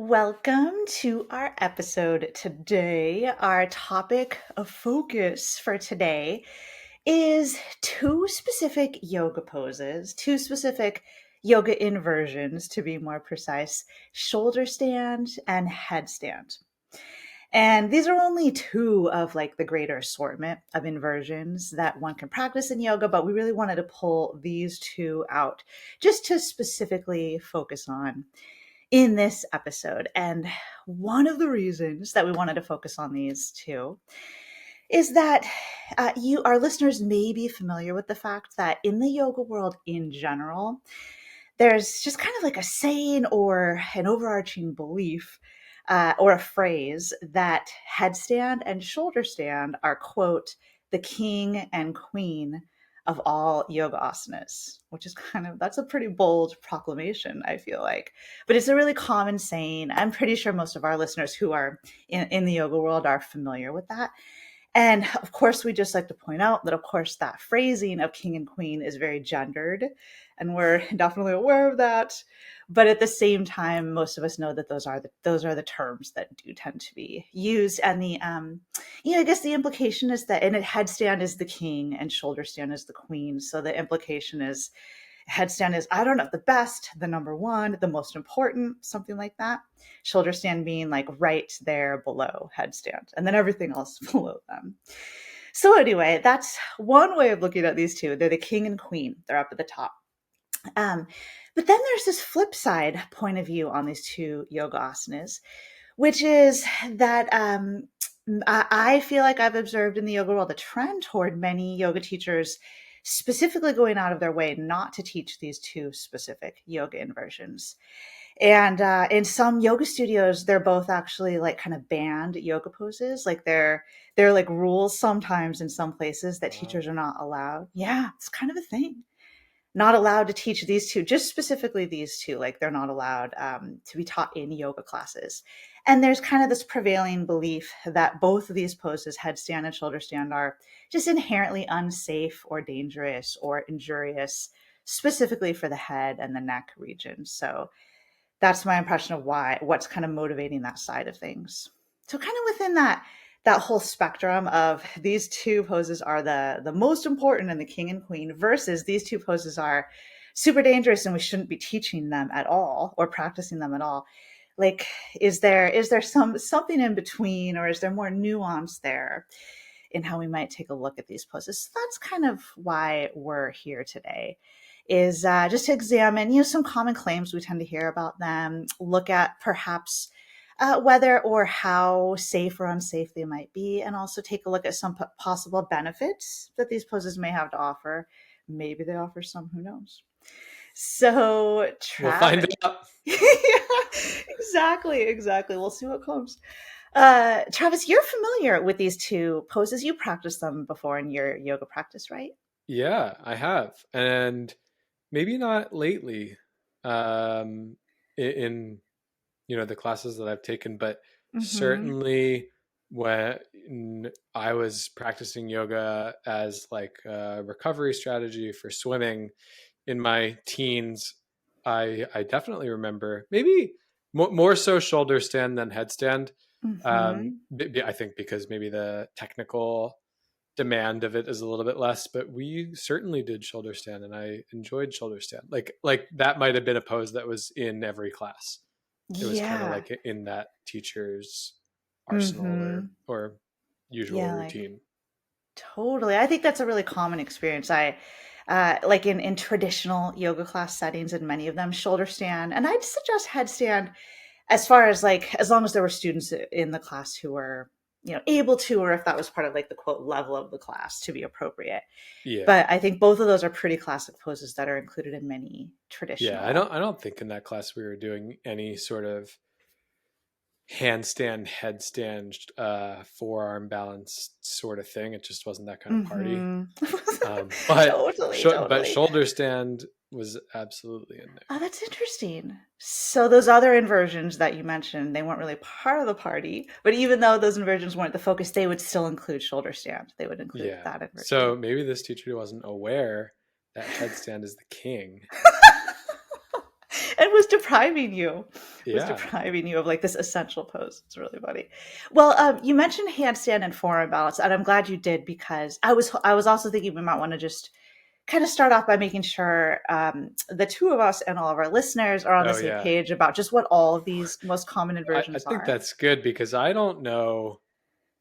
Welcome to our episode today. Our topic of focus for today is two specific yoga poses, two specific yoga inversions to be more precise, shoulder stand and headstand. And these are only two of like the greater assortment of inversions that one can practice in yoga, but we really wanted to pull these two out just to specifically focus on in this episode. And one of the reasons that we wanted to focus on these two is that our listeners may be familiar with the fact that in the yoga world in general, there's just kind of like a saying or an overarching belief or a phrase that headstand and shoulder stand are, quote, the king and queen of all yoga asanas, which is that's a pretty bold proclamation, I feel like. But it's a really common saying. I'm pretty sure most of our listeners who are in the yoga world are familiar with that. And of course, we just like to point out that, of course, that phrasing of king and queen is very gendered, and we're definitely aware of that. But at the same time, most of us know that those are the terms that do tend to be used. And I guess the implication is that in a headstand is the king and shoulder stand is the queen. So the implication is headstand is, I don't know, the best, the number one, the most important, something like that. Shoulder stand being like right there below headstand, and then everything else below them. So anyway, that's one way of looking at these two. They're the king and queen. They're up at the top. But then there's this flip side point of view on these two yoga asanas, which is that I feel like I've observed in the yoga world a trend toward many yoga teachers specifically going out of their way not to teach these two specific yoga inversions. And in some yoga studios, they're both actually like kind of banned yoga poses. Like they're like rules sometimes in some places that teachers are not allowed. Yeah, it's kind of a thing. Not allowed to teach these two, just specifically these two. Like they're not allowed to be taught in yoga classes. And there's kind of this prevailing belief that both of these poses, headstand and shoulder stand, are just inherently unsafe or dangerous or injurious, specifically for the head and the neck region. So that's my impression of what's kind of motivating that side of things. So kind of within that whole spectrum of these two poses are the most important and the king and queen versus these two poses are super dangerous and we shouldn't be teaching them at all or practicing them at all. Like, is there something in between, or is there more nuance there in how we might take a look at these poses? So that's kind of why we're here today, is just to examine, some common claims we tend to hear about them, look at perhaps whether or how safe or unsafe they might be, and also take a look at some possible benefits that these poses may have to offer. Maybe they offer some, who knows? So, Travis. We'll find out. Yeah, exactly. We'll see what comes. Travis, you're familiar with these two poses. You practiced them before in your yoga practice, right? Yeah, I have. And maybe not lately in the classes that I've taken, but certainly when I was practicing yoga as like a recovery strategy for swimming in my teens, I definitely remember maybe more so shoulder stand than headstand. I think because maybe the technical demand of it is a little bit less, but we certainly did shoulder stand and I enjoyed shoulder stand. Like that might have been a pose that was in every class. It was kind of Yeah. like in that teacher's arsenal or usual like routine. Totally. I think that's a really common experience. I like in traditional yoga class settings, in many of them, shoulder stand, and I'd suggest headstand as far as like, as long as there were students in the class who were, able to, or if that was part of like the quote level of the class to be appropriate. Yeah. But I think both of those are pretty classic poses that are included in many traditional. Yeah, I don't think in that class we were doing any sort of handstand, headstand, forearm balance sort of thing. It just wasn't that kind of party. But shoulder stand was absolutely in there. Oh, that's interesting. So those other inversions that you mentioned, they weren't really part of the party, but even though those inversions weren't the focus, they would still include shoulder stand. They would include that inversion. So maybe this teacher wasn't aware that headstand is the king. And was depriving you. Was Yeah. depriving you of like this essential pose. It's really funny. Well, you mentioned handstand and forearm balance, and I'm glad you did because I was also thinking we might want to just kind of start off by making sure the two of us and all of our listeners are on the Oh same yeah. page about just what all of these most common I inversions think are. that's good because I don't know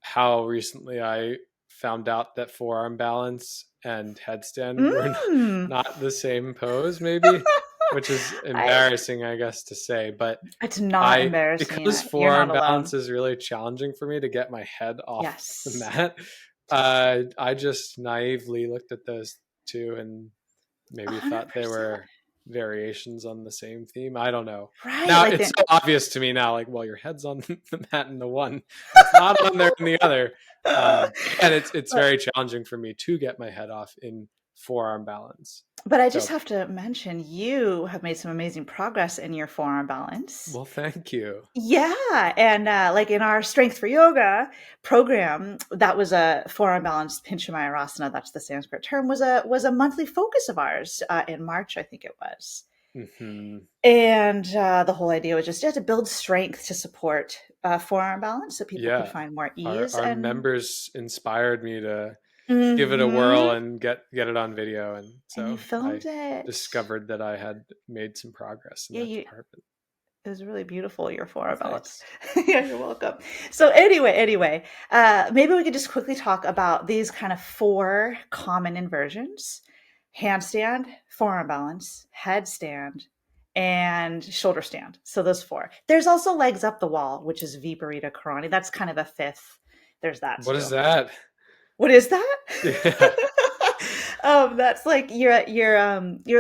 how recently I found out that forearm balance and headstand were Mm. not the same pose, maybe, which is I, embarrassing, I guess, to say. But it's not embarrassing. because You're not forearm alone. balance is really challenging for me to get my head off the Yes. mat, I just naively looked at those two and maybe thought they 100%. were variations on the same theme. I don't know. Right. Now Like it's the so obvious to me now, like, well, your head's on the mat in the one, it's not on there in the other. And it's but very challenging for me to get my head off in forearm balance. but I just So, have to mention you have made some amazing progress in your forearm balance. well, thank you. Yeah, and like in our Strength for Yoga program, that was a forearm balance Pinchamayurasana. That's the Sanskrit term. Was a monthly focus of ours in March, I think it was. Hmm. And the whole idea was just to build strength to support forearm balance, so people could Yeah, find more our ease. our And members inspired me to give it a whirl mhm, and get it on video, and and you so I filmed it. discovered that I had made some progress in Yeah, that you department. it was really beautiful, your Well, forearm balance. thanks. Yeah, you're welcome. So anyway, maybe we could just quickly talk about these kind of four common inversions: handstand, forearm balance, headstand, and shoulder stand. So those four. There's also legs up the wall, which is viparita karani. That's kind of a fifth. There's that What is too. that? What is that? Yeah. That's like you're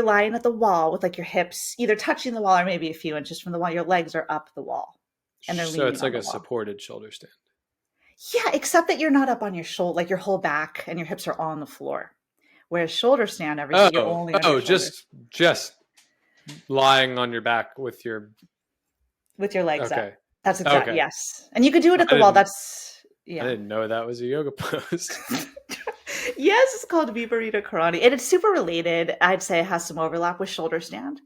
lying at the wall with like your hips either touching the wall or maybe a few inches from the wall. Your legs are up the wall and they're So leaning it's on like the a wall. supported shoulder stand. Yeah, except that you're not up on your shoulder, like your whole back and your hips are on the floor. Whereas shoulder stand, everything you're Oh, only on your oh, shoulders just lying on your back with your. with your legs up. Okay, That's exact. okay. Yes, and you could do it at I the wall. didn't. That's I yeah. didn't know that was a yoga pose. Yes, it's called viparita karate, and it's super related. I'd say it has some overlap with shoulder stand.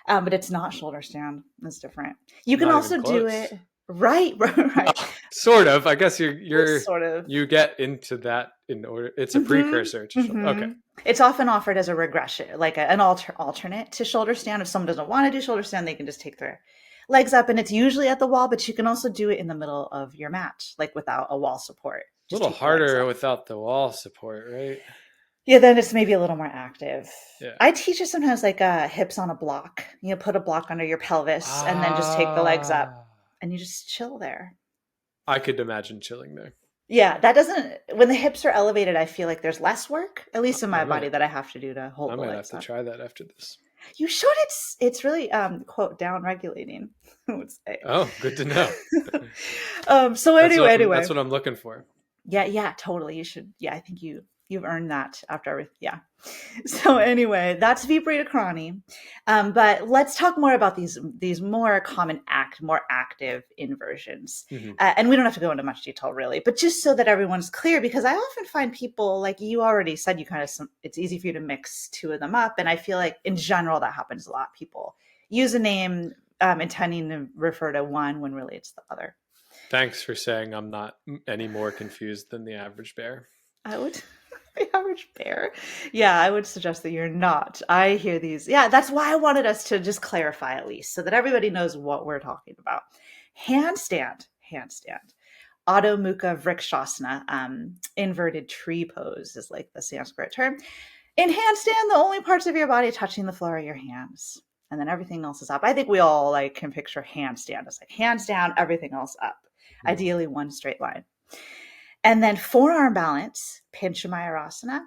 But it's not shoulder stand. It's different. You can Not even also do close. it right, right. Well, sort of. I guess Sort of. you get into that in order. It's a Hmm. precursor to shoulder. Okay. Hmm. It's often offered as a regression, like an alternate to shoulder stand. If someone doesn't want to do shoulder stand, they can just take their legs up, and it's usually at the wall. But you can also do it in the middle of your mat, like without a wall support. A Just little take the legs harder up. without the wall support, right? Yeah, then it's maybe a little more active. Yeah. I teach it sometimes like hips on a block. You know, put a block under your pelvis, and then just take the legs up, Ah. and you just chill there. I could imagine chilling there. Yeah, that doesn't when the hips are elevated, I feel like there's less work, at least in I my body, might that I have to do to I hold the might have legs to up. try that after this. You should. It's really quote down regulating, I would say. Oh, good to know. So anyway. That's what I'm looking for. Yeah, totally. You should. Yeah, I think you've earned that after everything. Yeah. So anyway, that's vibrata crani. But let's talk more about these more common more active inversions. Hmm. And we don't have to go into much detail really, but just so that everyone's clear, because I often find people like you already said, you kind of it's easy for you to mix two of them up, and I feel like in general that happens a lot. People use a name intending to refer to one when really it's the other. Thanks for saying I'm not any more confused than the average bear. I would. The average bear. Yeah, I would suggest that you're not. I hear these. Yeah, that's why I wanted us to just clarify at least so that everybody knows what we're talking about. Handstand. Adho Mukha Vrikshasana, inverted tree pose is like the Sanskrit term. In handstand, the only parts of your body touching the floor are your hands. And then everything else is up. I think we all like can picture handstand as like hands down, everything else up. Hmm. Ideally one straight line. And then forearm balance, Pinchamayurasana,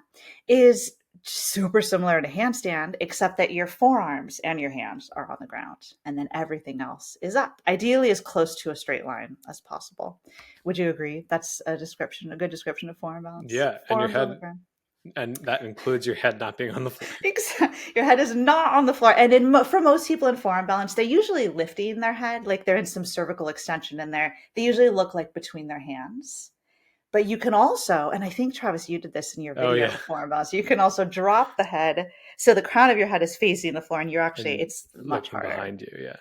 is super similar to handstand, except that your forearms and your hands are on the ground, and then everything else is up. Ideally, as close to a straight line as possible. Would you agree? That's a good description of forearm balance. Yeah, and your Forearms on the head, ground. and that includes your head not being on the floor. Your head is not on the floor, and for most people in forearm balance, they're usually lifting their head, like they're in some cervical extension in there. They usually look like between their hands. But you can also, and I think, Travis, you did this in your Oh video yeah, before about, so you can also drop the head so the crown of your head is facing the floor, and you're actually, and it's much looking harder. behind you, yeah, but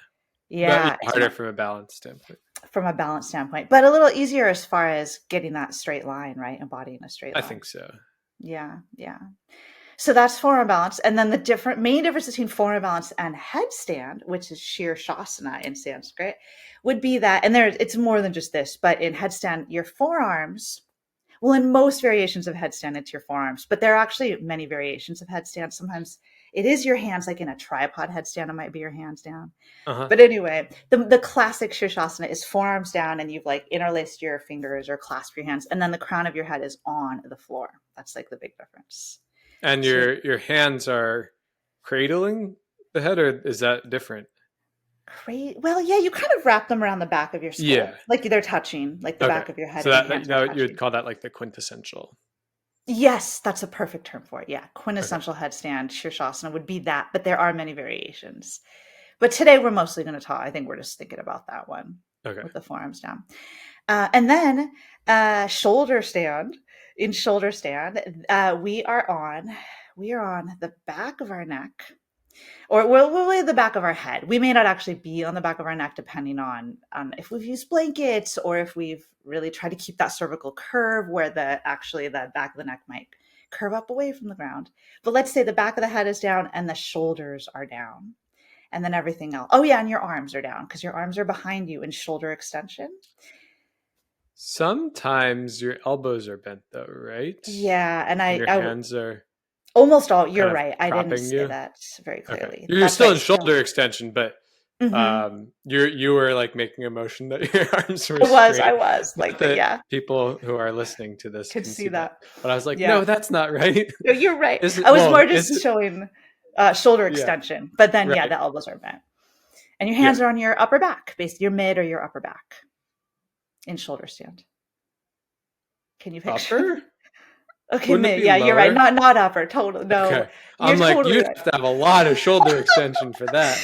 Yeah, it's harder much from a balance standpoint. from a balance standpoint, but a little easier as far as getting that straight line, right? Embodying a straight I line. think so. Yeah, yeah. So that's forearm balance. And then the main difference between forearm balance and headstand, which is Shirshasana in Sanskrit, would be that, and it's more than just this, but in headstand, your forearms, well, in most variations of headstand, it's your forearms, but there are actually many variations of headstand. Sometimes it is your hands, like in a tripod headstand, it might be your hands down. Uh-huh. But anyway, the classic Shirshasana is forearms down and you've like interlaced your fingers or clasped your hands, and then the crown of your head is on the floor. That's like the big difference. And So your hands are cradling the head, or is that different? great. Well, yeah, you kind of wrap them around the back of your Yeah. skull, like they're touching, like the Okay. back of your head So and your that hands are you would touching. call that like the quintessential. Yes, that's a perfect term for it. Yeah, Okay. quintessential headstand Shirshasana would be that, but there are many variations. But today we're mostly going to talk. I think we're just thinking about that one Okay. with the forearms down, and then shoulder stand. In shoulder stand, we are on the back of our neck, or we'll lay the back of our head. We may not actually be on the back of our neck, depending on if we've used blankets or if we've really tried to keep that cervical curve where the back of the neck might curve up away from the ground. But let's say the back of the head is down and the shoulders are down, and then everything else. Oh yeah, and your arms are down because your arms are behind you in shoulder extension. Sometimes your elbows are bent though, right? Yeah, and And your hands are almost all. kind You're of right. I didn't propping say you. that very Okay. clearly. You're That's still right. in So, shoulder extension, but mhm. you were like making a motion that your arms were I straight. was Not like that. that Yeah, people who are listening to this could can see see that. that. But I was like, Yeah. no, that's not right. No, you're right. Is it I was well, more is just it showing shoulder yeah, extension, but then yeah, right. the elbows are bent, and your Yeah. hands are on your upper back, basically your mid or your upper back in shoulder stand. Can you picture Upper? that? Okay, Wouldn't it mid. be Yeah, you're right. lower? Not upper. Totally. No, Okay. you're I'm like, totally you'd right. have to have a lot of shoulder extension for that.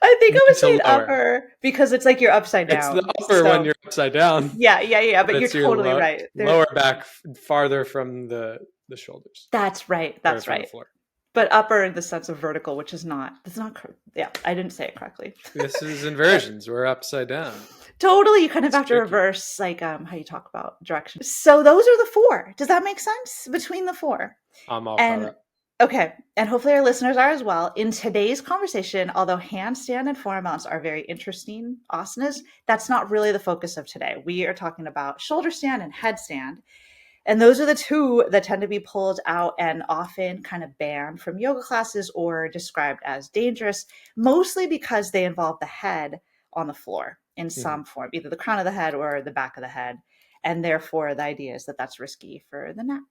I think I Mid was to saying lower. upper because it's like you're upside It's the down. upper when So you're upside down, yeah. but But you're it's your totally right. lower back farther from the shoulders That's right. or That's from the right. floor. But upper in the sense of vertical, which is not. That's not. Yeah, I didn't say it correctly. This is inversions. We're upside down. Totally, you kind of It's have to tricky. reverse like how you talk about direction. So those are the four. Does that make sense between the four? I'm all caught And up. okay, and hopefully our listeners are as well. In today's conversation, although handstand and forearm mounts are very interesting asanas, that's not really the focus of today. We are talking about shoulder stand and headstand. And those are the two that tend to be pulled out and often kind of banned from yoga classes or described as dangerous, mostly because they involve the head on the floor in Mhm. some form, either the crown of the head or the back of the head. And therefore, the idea is that that's risky for the neck.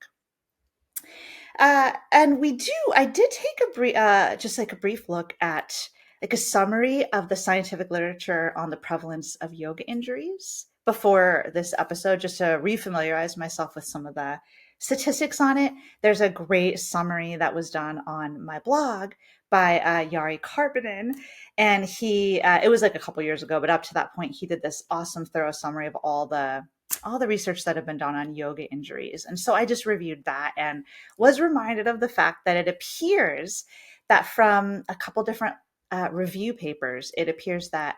I did take just like a brief look at like a summary of the scientific literature on the prevalence of yoga injuries before this episode, just to refamiliarize myself with some of the statistics on it. There's a great summary that was done on my blog by Yari Karpinen, and it was like a couple years ago, but up to that point, he did this awesome, thorough summary of all the research that had been done on yoga injuries. And so I just reviewed that and was reminded of the fact that it appears that from a couple different review papers, it appears that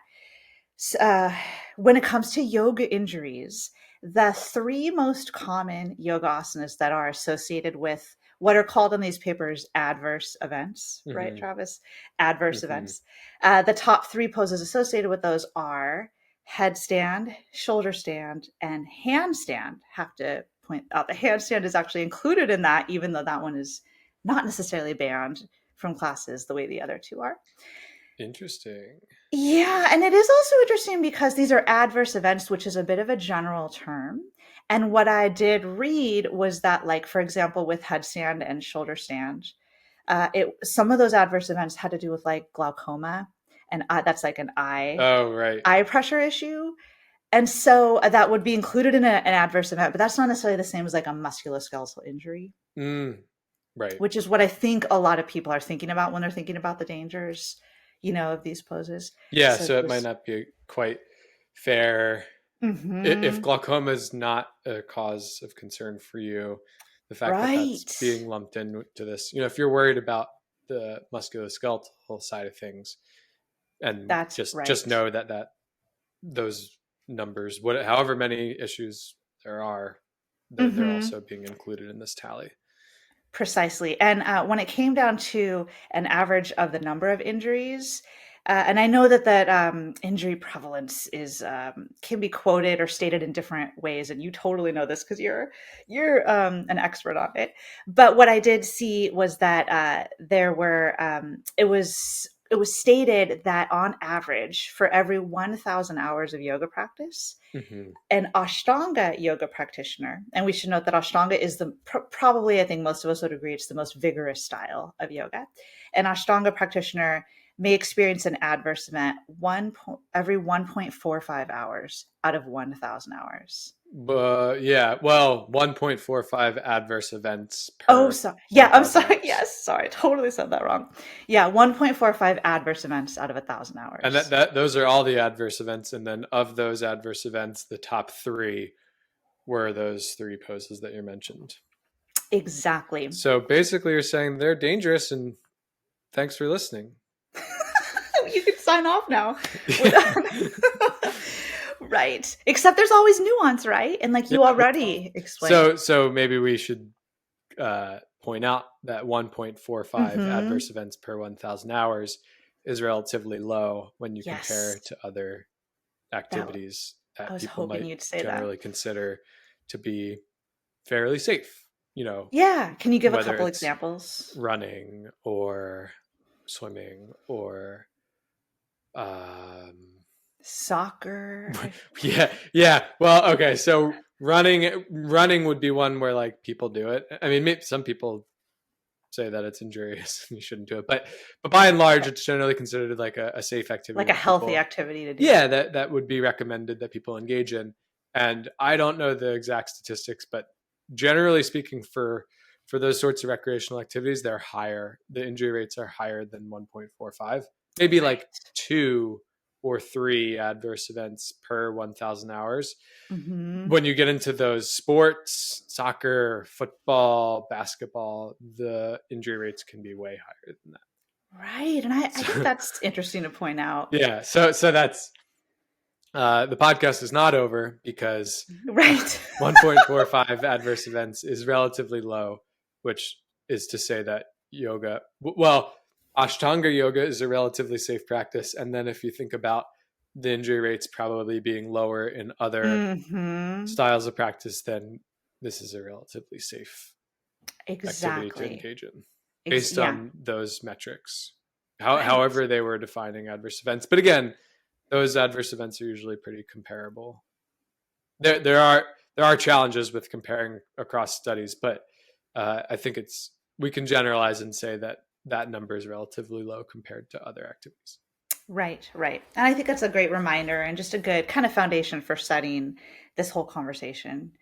uh, when it comes to yoga injuries, the three most common yoga asanas that are associated with what are called in these papers adverse events, right, Mhm. Travis? Adverse Mhm. events. The top three poses associated with those are headstand, shoulder stand, and handstand. Have to point out the handstand is actually included in that, even though that one is not necessarily banned from classes the way the other two are. Interesting. Yeah, and it is also interesting because these are adverse events, which is a bit of a general term. And what I did read was that, like, for example, with headstand and shoulder stand, some of those adverse events had to do with like glaucoma, and that's like an Oh, right. eye pressure issue. And so that would be included in an adverse event, but that's not necessarily the same as like a musculoskeletal injury, Mm, right. which is what I think a lot of people are thinking about when they're thinking about the dangers, of these poses. Yeah, So so it might just not be quite fair If Mm-hmm. glaucoma is not a cause of concern for you, the fact that that's Right. being lumped into this, if you're worried about the musculoskeletal side of things, and That's just right. know that those numbers, however many issues there are, they're Mm-hmm. also being included in this tally. Precisely. And when it came down to an average of the number of injuries, and I know that injury prevalence is can be quoted or stated in different ways, and you totally know this because you're an expert on it. But what I did see was that there were it was stated that on average, for every 1,000 hours of yoga practice, Mm-hmm. an Ashtanga yoga practitioner, and we should note that Ashtanga is probably, I think most of us would agree, it's the most vigorous style of yoga. An Ashtanga practitioner may experience an adverse event every 1.45 hours out of 1,000 hours. But yeah, well, 1.45 adverse events Oh, per sorry. Yeah, I'm 1,000 sorry. hours. Yes, sorry. I totally said that wrong. Yeah, 1.45 adverse events out of 1,000 And hours. those are all the adverse events. And then of those adverse events, the top three were those three poses that you mentioned. Exactly. So basically, you're saying they're dangerous, and thanks for listening. You can sign off now. Yeah. Right. Except there's always nuance, right? And like Yeah. you already explained. So maybe we should point out that 1.45 Mm-hmm. adverse events per 1,000 hours is relatively low when you compare Yes. to other That activities I that was people hoping might you'd say that. generally consider to be fairly safe. Yeah. Can you give a Whether couple it's examples? running or swimming or um, Soccer. yeah. Well, okay. So running would be one where like people do it. I mean, maybe some people say that it's injurious and you shouldn't do it, but by and large, Okay. it's generally considered like a safe activity Like a that healthy people, activity to do. yeah, that would be recommended that people engage in. And I don't know the exact statistics, but generally speaking, for those sorts of recreational activities, they're higher. The injury rates are higher than 1.45, maybe like Right. 2 or 3 adverse events per 1,000 hours. Mm-hmm. When you get into those sports, soccer, football, basketball, the injury rates can be way higher than that. Right. And I think So that's interesting to point out. yeah, so that's the podcast is not over because Right. 1.45 adverse events is relatively low, which is to say that yoga, well, Ashtanga yoga is a relatively safe practice. And then if you think about the injury rates probably being lower in other Mm-hmm. styles of practice, then this is a relatively safe activity to Exactly. engage in based Yeah. on those metrics, Right. however they were defining adverse events. But again, those adverse events are usually pretty comparable. There are challenges with comparing across studies, but I think we can generalize and say that that number is relatively low compared to other activities. Right, right. And I think that's a great reminder and just a good kind of foundation for studying this whole conversation.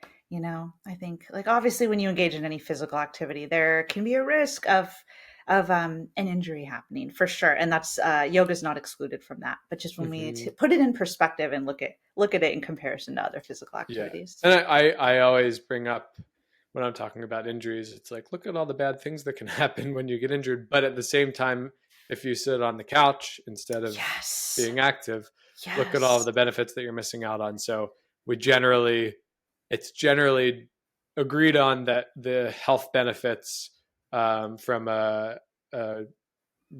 I think like obviously when you engage in any physical activity, there can be a risk of an injury happening for sure. And that's yoga is not excluded from that. But just when we Mm-hmm. put it in perspective and look at it in comparison to other physical Yeah, activities. and I always bring up when I'm talking about injuries, it's like look at all the bad things that can happen when you get injured, but at the same time, if you sit on the couch instead of Yes. being active, look at all of Yes. the benefits that you're missing out on. So we generally, it's generally agreed on that the health benefits from a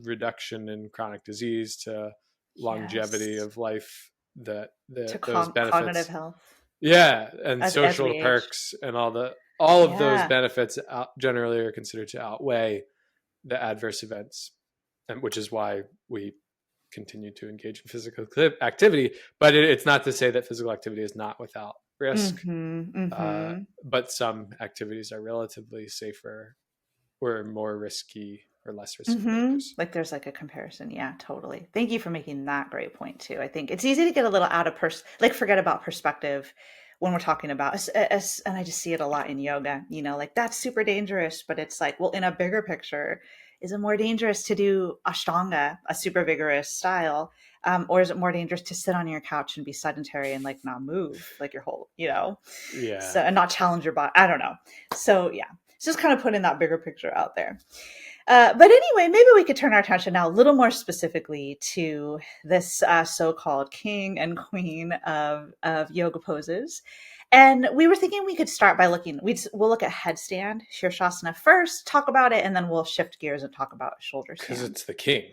reduction in chronic disease to longevity Yes. of life, that To those cognitive benefits, health yeah, and as we social age. perks and all of those Yeah. benefits generally are considered to outweigh the adverse events, and which is why we continue to engage in physical activity. But it's not to say that physical activity is not without risk. Mhm. Mhm. But some activities are relatively safer or more risky or less risky than others. Like there's like a comparison. Yeah, totally. Thank you for making that great point too. I think it's easy to get a little out of like forget about perspective when we're talking about and I just see it a lot in yoga, like that's super dangerous, but it's like, well, in a bigger picture, Is it more dangerous to do Ashtanga, a super vigorous style? Or is it more dangerous to sit on your couch and be sedentary and like not move like your whole, Yeah. so, and not challenge your body? I don't know. So yeah, it's just kind of putting that bigger picture out there. But anyway, maybe we could turn our attention now a little more specifically to this so-called king and queen of yoga poses. And we were thinking we could start by we'll look at headstand, Shirshasana first, talk about it, and then we'll shift gears and talk about shoulder Because stand. it's the king.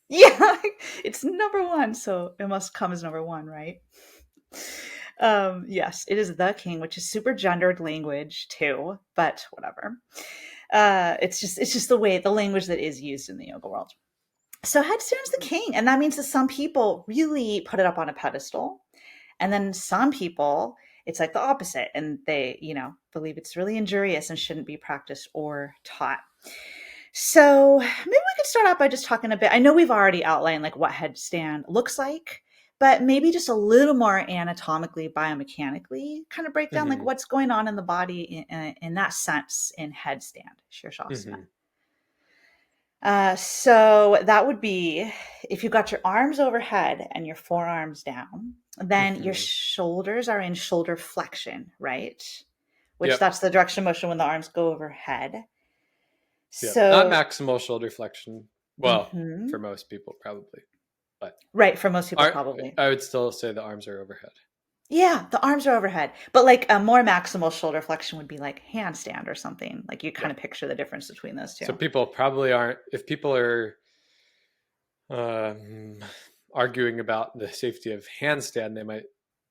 Yeah, it's number one, so it must come as number one, right? Yes, it is the king, which is super gendered language too, but whatever. It's just the language that is used in the yoga world. So headstand's the king, and that means that some people really put it up on a pedestal, and then some people it's like the opposite, and they believe it's really injurious and shouldn't be practiced or taught. So maybe we could start out by just talking a bit. I know we've already outlined like what headstand looks like, but maybe just a little more anatomically, biomechanically, kind of break down like Mm-hmm. what's going on in the body in that sense in headstand, Shirshasana. Mm-hmm. So that would be if you got your arms overhead and your forearms down, then your Mm-hmm. shoulders are in shoulder flexion, right? Which Yep. that's the direction of motion when the arms go overhead. Yep. Not So, maximal shoulder flexion. Well, for mhm. most people, probably. But Right, for most people, probably. I would still say the arms are overhead. Yeah, the arms are overhead. But like a more maximal shoulder flexion would be like handstand or something. Like you kind Yep. of picture the difference between those So two. people probably aren't, if people are um, arguing about the safety of handstand, they might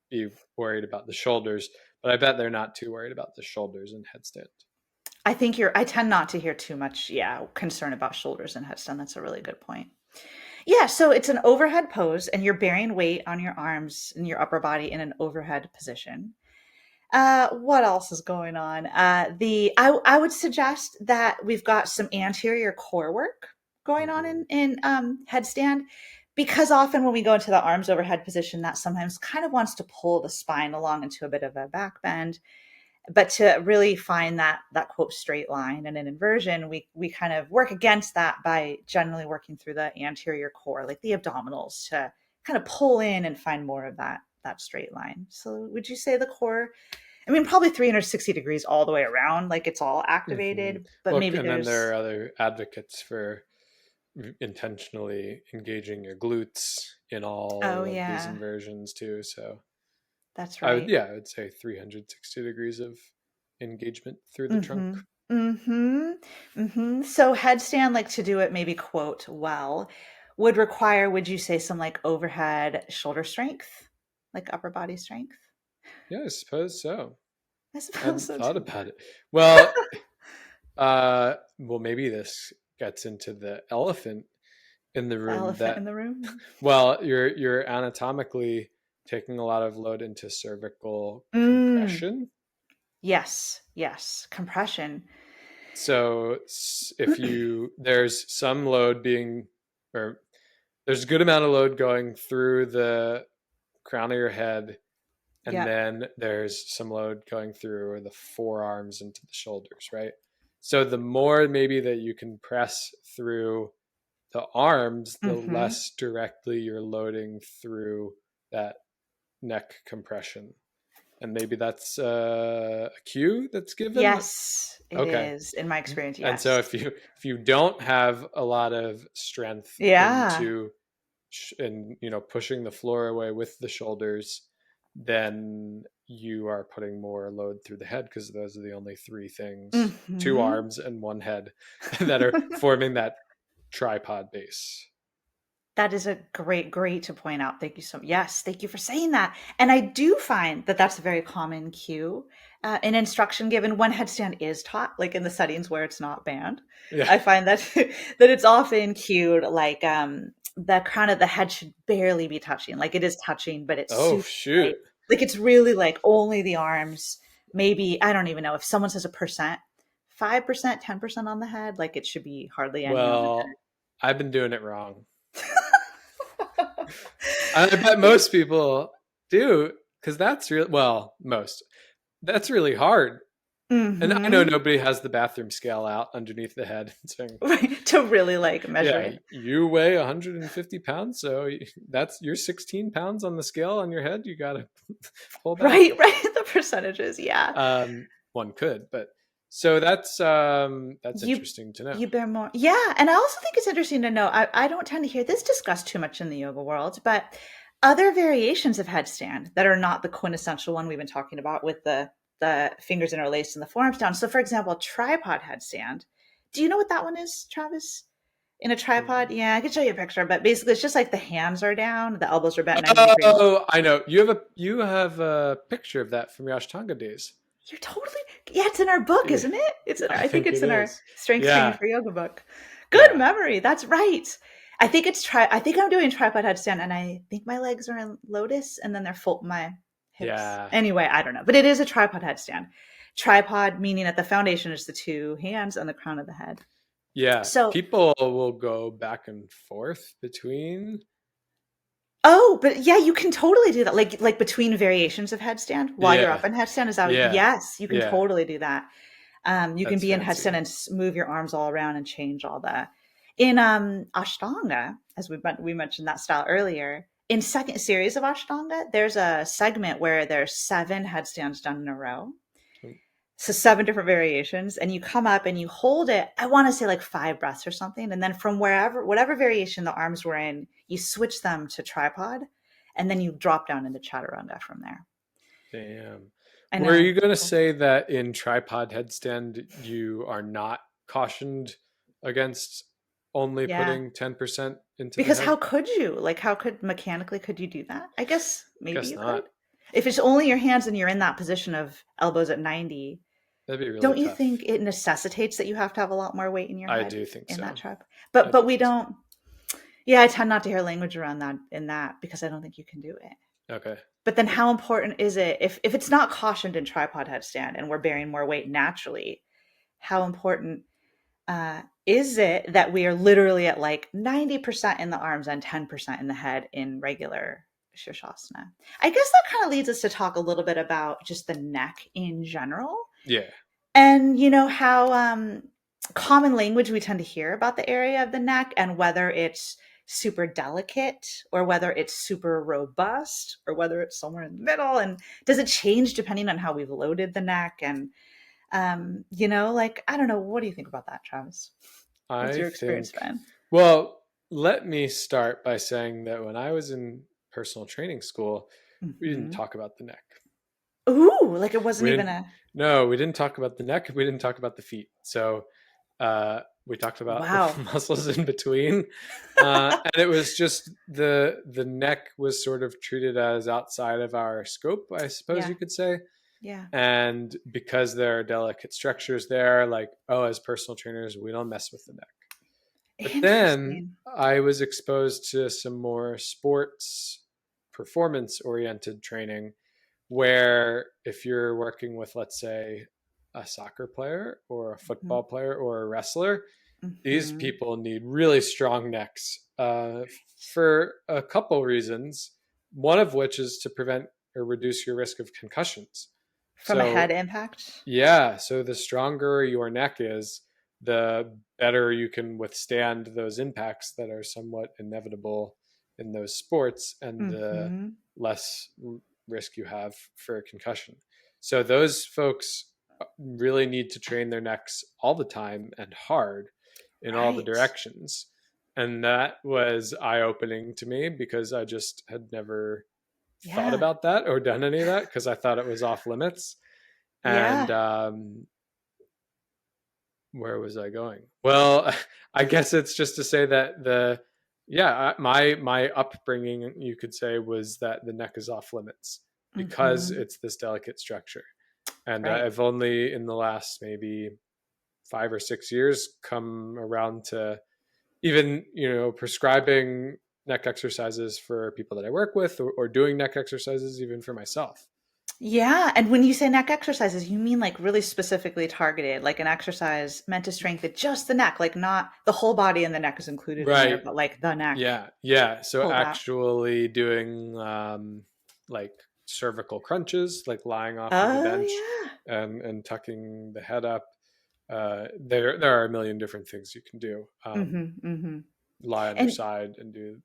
be worried about the shoulders, but I bet they're not too worried about the shoulders in headstand. I tend not to hear too much, concern about shoulders and headstand. That's a really good point. Yeah, so it's an overhead pose and you're bearing weight on your arms and your upper body in an overhead position. What else is going on? I would suggest that we've got some anterior core work going on Mm-hmm. in headstand, because often when we go into the arms overhead position, that sometimes kind of wants to pull the spine along into a bit of a back bend. But to really find that quote straight line and an inversion, we kind of work against that by generally working through the anterior core, like the abdominals, to kind of pull in and find more of that straight line. So would you say the core, I mean, probably 360 degrees all the way around, like it's all Mm-hmm. activated, but Well, maybe and then there there's, are other advocates for intentionally engaging your glutes in oh all of these yeah, inversions too. So that's right. I would say 360 degrees of engagement through the trunk. Mm-hmm. Mm-hmm. Mm-hmm. So headstand, like to do it maybe quote well, would require, would you say, some like overhead shoulder strength, like upper body strength? Yeah, I suppose so. I I suppose hadn't so thought too. about it. Well, well, maybe this gets into the elephant in the The room elephant that, in the room. well, you're anatomically taking a lot of load into cervical Mm. compression. Yes, yes. Compression. So if there's some load being, or there's a good amount of load going through the crown of your head, and Yep. then there's some load going through the forearms into the shoulders, right? So the more maybe that you can press through the arms, the Mm-hmm. less directly you're loading through that neck compression. And maybe that's a cue that's given. Yes, it Okay. is. In my experience, And so yes. if you don't have a lot of strength Yeah. into pushing the floor away with the shoulders, then you are putting more load through the head, because those are the only three things, two Mm-hmm. arms and one head, that are forming that tripod base. That is a great to point out. Thank you so much. Yes, thank you for saying that. And I do find that that's a very common cue in instruction given when headstand is taught, like in the settings where it's not banned. Yeah. I find that that it's often cued like the crown of the head should barely be touching. Like it is touching, but it's Oh super shoot. light. Like it's really like only the arms. Maybe I don't even know if someone says a percent, 5%, 10% on the head. Like it should be hardly any on the Well, I've been doing it wrong. I bet most people do, because that's real. Well, most. That's really hard. And I know Mm-hmm. nobody has the bathroom scale out underneath the head saying, Right. To really like measure yeah, it. you weigh 150 pounds, so that's you're 16 pounds on the scale on your head. You got to pull back. Right, right. The percentages, yeah. One could, but so that's You interesting to know. you bear more. Yeah, and I also think it's interesting to know. I don't tend to hear this discussed too much in the yoga world, but other variations of headstand that are not the quintessential one we've been talking about with the fingers interlaced and the forearms down. So, for example, tripod headstand. Do you know what that one is, Travis? In a tripod, yeah, I could show you a picture, but basically, it's just like the hands are down, the elbows are bent 90 degrees. Oh, I know. You have a picture of that from your Ashtanga days. You're totally, yeah, it's in our book, Yeah, isn't it? It's in our, I I think think it's it in our is. strength training Yeah, for yoga book. Good yeah, memory. That's right. I think I'm doing tripod headstand and I think my legs are in lotus and then they're full my hips. yeah, Anyway, I don't know. But it is a tripod headstand. Tripod meaning that the foundation is the two hands on the crown of the head. yeah. So, People will go back and forth between. oh, but yeah, you can totally do that. Like between variations of headstand while you're up Yeah, in headstand is that yeah, yes, you can yeah. totally do that. You can That's be in headstand fancy. and move your arms all around and change all that. In Ashtanga, as we mentioned that style earlier, in second series of Ashtanga, there's a segment where there's 7 headstands done in a row. So 7 different variations, and you come up and you hold it. I want to say like 5 breaths or something, and then from whatever variation the arms were in, you switch them to tripod, and then you drop down into chaturanga from there. Damn. I Were know. you going to say that in tripod headstand, you are not cautioned against only Yeah. putting 10% into the Because head? how could you? Like, how could mechanically could you do that? I guess maybe Guess you could. not. If it's only your hands and you're in that position of elbows at 90, That'd be really don't you think tough. it necessitates that you have to have a lot more weight in your I head do think in that so. trap? I But do we think so. don't. Yeah, I tend not to hear language around that in that because I don't think you can do it. Okay. But then how important is it if it's not cautioned in tripod headstand and we're bearing more weight naturally, how important is it that we are literally at like 90% in the arms and 10% in the head in regular Shirshasana? I guess that kind of leads us to talk a little bit about just the neck in general. Yeah. And you know how common language we tend to hear about the area of the neck and whether it's super delicate or whether it's super robust or whether it's somewhere in the middle, and does it change depending on how we've loaded the neck? And like, I don't know, what do you think about that, Travis? What's I your experience think, been? well, let me start by saying that when I was in personal training school, we didn't Hmm. talk about the neck. Ooh, like it wasn't We even didn't, a no, we didn't talk about the neck. We didn't talk about the feet. So we talked about the wow. muscles in between, and it was just the neck was sort of treated as outside of our scope, I suppose Yeah, you could say. yeah. And because there are delicate structures there, like, oh, as personal trainers, we don't mess with the neck. But then Interesting. I was exposed to some more sports performance oriented training where if you're working with, let's say, a soccer player or a Hmm. football player or a wrestler, these Hmm. people need really strong necks for a couple reasons. One of which is to prevent or reduce your risk of concussions. From a head So, impact. yeah, so the stronger your neck is, the better you can withstand those impacts that are somewhat inevitable in those sports, and the Hmm. less risk you have for a concussion. So those folks really need to train their necks all the time and hard in all the Right. directions. And that was eye opening to me because I just had never thought Yeah. about that or done any of that because I thought it was off limits. And Yeah. where was I going? Well, I guess it's just to say that my upbringing, you could say, was that the neck is off limits because Hmm. it's this delicate structure. And Right. I've only in the last maybe 5 or 6 years come around to even prescribing neck exercises for people that I work with, or doing neck exercises even for myself. Yeah, and when you say neck exercises, you mean like really specifically targeted, like an exercise meant to strengthen just the neck, like not the whole body and the neck is included in there, Right. but like the neck Yeah. So pulled out. actually doing like cervical crunches, like lying off of the Oh bench yeah. and tucking the head up. There are a million different things you can do. Lie on your And side and do,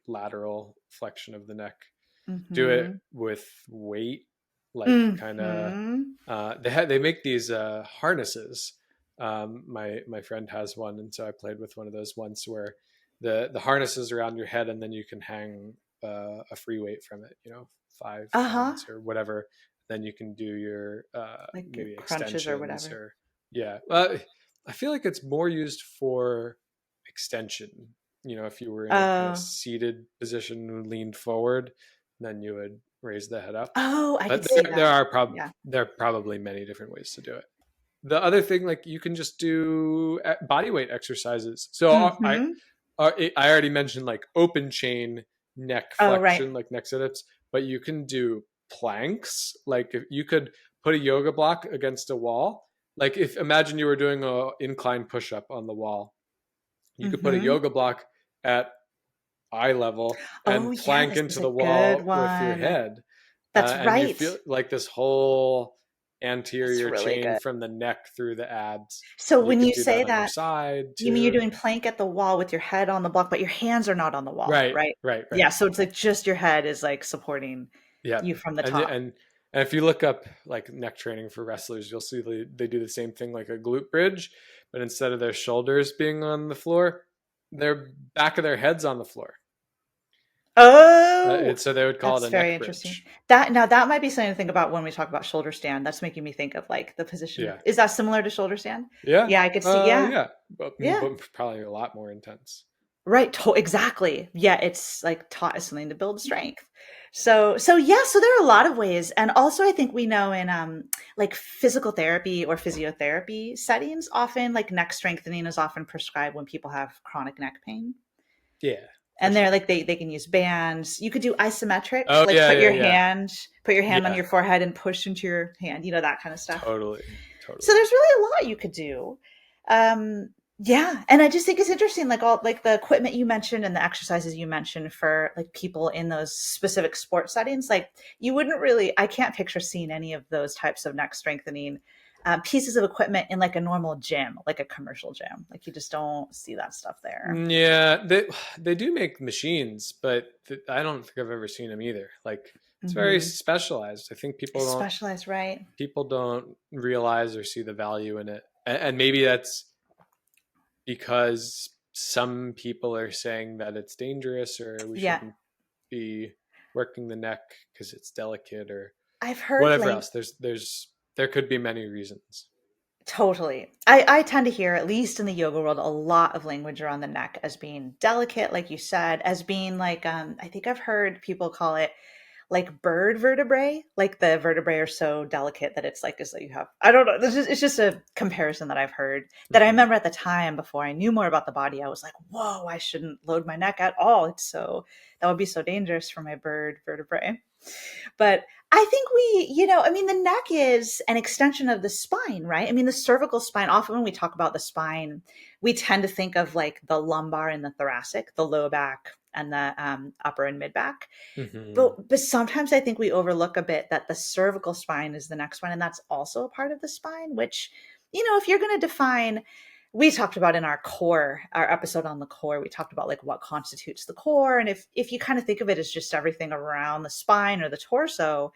lateral flexion of the neck. Do it mm-hmm. with weight, like kind of. Mm-hmm. They make these harnesses. My friend has one, and so I played with one of those once where the harness is around your head, and then you can hang a free weight from it. 5 Uh-huh. pounds or whatever. Then you can do your Like your maybe crunches or extensions whatever. or yeah. I feel like it's more used for extension. If you were in a kind of Oh. seated position and leaned forward, then you would raise the head up. Oh, I could But see there that. are Yeah. probably many different ways to do it. The other thing, like you can just do body weight exercises. So Mm-hmm. I already mentioned like open chain neck Oh, right. flexion, like neck sit-ups, but you can do planks. Like if you could put a yoga block against a wall, like if imagine you were doing a incline push-up on the wall, you could put a Mm-hmm. yoga block at eye level Oh and yeah, plank this is into a the good wall with your one. head, That's and you right. feel like this whole That's anterior really chain good. from the neck through the abs. So You when could you do say that on your that, side you mean you're too. doing plank at the wall with your head on the block, but your hands are not on the wall, Right, right? right, right. Yeah, so it's like just your head is like supporting Yeah, you from the and top. if you look up like neck training for wrestlers, you'll see they do the same thing, like a glute bridge, but instead of their shoulders being on the floor, their back of their heads on the floor. Oh, So they would call it that's a very neck interesting. bridge. That might be something to think about when we talk about shoulder stand. That's making me think of like the position of, Yeah, is that similar to shoulder stand? yeah, Yeah, I could see. Yeah, yeah, but, yeah. but probably a lot more intense. Right, exactly. Yeah, it's like taught as something to build strength. So yeah, so there are a lot of ways. And also I think we know in like physical therapy or physiotherapy settings, often like neck strengthening is often prescribed when people have chronic neck pain. Yeah, for And they're sure. like they can use bands. You could do isometric, Oh like yeah, put yeah, your yeah, hand on yeah. your forehead and push into your hand, that kind of stuff. Totally, So totally. there's really a lot you could do. Um, yeah, and I just think it's interesting, like all like the equipment you mentioned and the exercises you mentioned for like people in those specific sport settings. Like you wouldn't really, I can't picture seeing any of those types of neck strengthening pieces of equipment in like a normal gym, like a commercial gym. Like you just don't see that stuff there. Yeah, they do make machines, but I don't think I've ever seen them either. Like it's very Hmm. specialized. I think It's specialized, right? people don't realize or see the value in it, and maybe that's because some people are saying that it's dangerous or we Yeah, shouldn't be working the neck because it's delicate or I've heard whatever like else. There could be many reasons. totally. I tend to hear, at least in the yoga world, a lot of language around the neck as being delicate, like you said, as being like I think I've heard people call it like bird vertebrae, like the vertebrae are so delicate that it's like as though you have, I don't know. It's just a comparison that I've heard that I Mm-hmm. remember at the time before I knew more about the body. I was like, whoa, I shouldn't load my neck at all. That would be so dangerous for my bird vertebrae. But I think I mean, the neck is an extension of the spine, right? I mean, the cervical spine, often when we talk about the spine, we tend to think of like the lumbar and the thoracic, the low back and the upper and mid back. Mm-hmm. But sometimes I think we overlook a bit that the cervical spine is the next one, and that's also a part of the spine, which, if you're going to define, we talked about in our episode on the core, we talked about like what constitutes the core. And if you kind of think of it as just everything around the spine or the torso,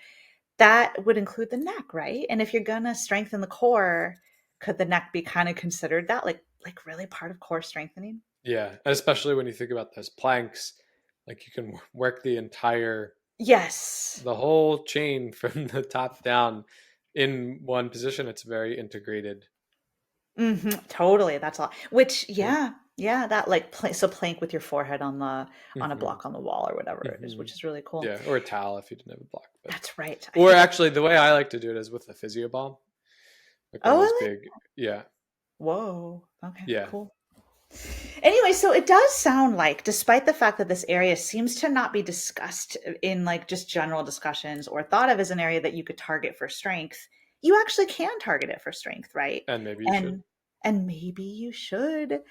that would include the neck, right? And if you're going to strengthen the core, could the neck be kind of considered that like really part of core strengthening? Yeah, especially when you think about those planks, like you can work Yes. the whole chain from the top down in one position. It's very integrated. Totally, that's all. Which, Yeah. yeah, that like so plank with your forehead on a Hmm. block on the wall or whatever it is, Hmm. which is really cool. Yeah, or a towel if you didn't have a block. But That's right. I or think. actually, the way I like to do it is with a physio ball, like one of Oh, those I like. big. Yeah, Whoa. Okay. yeah, Cool. Anyway, so it does sound like, despite the fact that this area seems to not be discussed in like just general discussions or thought of as an area that you could target for strength, you actually can target it for strength, right? and maybe you should. And and maybe you should.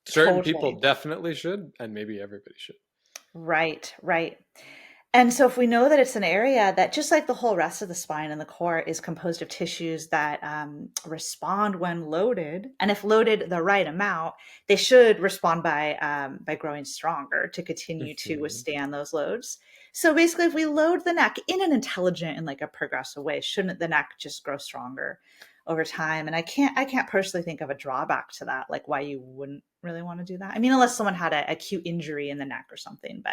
Certain people Totally. definitely should, and maybe everybody should. Right, right. And so if we know that it's an area that, just like the whole rest of the spine and the core, is composed of tissues that respond when loaded, and if loaded the right amount, they should respond by growing stronger to continue to Hmm. withstand those loads. So basically, if we load the neck in an intelligent and like a progressive way, shouldn't the neck just grow stronger over time? And I can't personally think of a drawback to that, like why you wouldn't really want to do that. I mean, unless someone had an acute injury in the neck or something,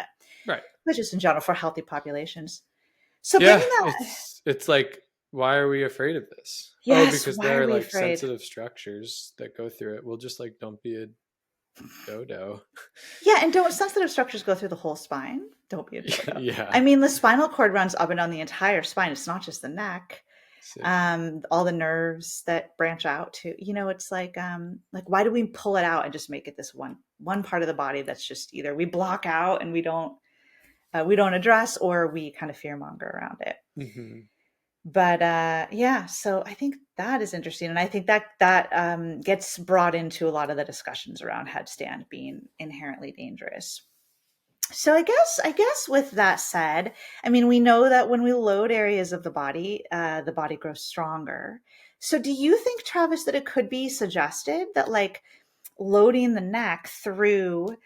Right. but just in general for healthy populations. So Yeah, bringing that, it's like, why are we afraid of this? Oh, yes, because why there are are we like afraid? sensitive structures that go through it. We'll just like don't be a dodo. Yeah, and don't sensitive structures go through the whole spine? Don't be a dodo. I Yeah. mean, the spinal cord runs up and down the entire spine. It's not just the neck. Sick. All the nerves that branch out to, it's like why do we pull it out and just make it this one part of the body that's just either we block out and we don't address, or we kind of fearmonger around it. Hmm. But yeah, so I think that is interesting, and I think that gets brought into a lot of the discussions around headstand being inherently dangerous. So I guess with that said, I mean, we know that when we load areas of the body grows stronger. So do you think, Travis, that it could be suggested that like loading the neck through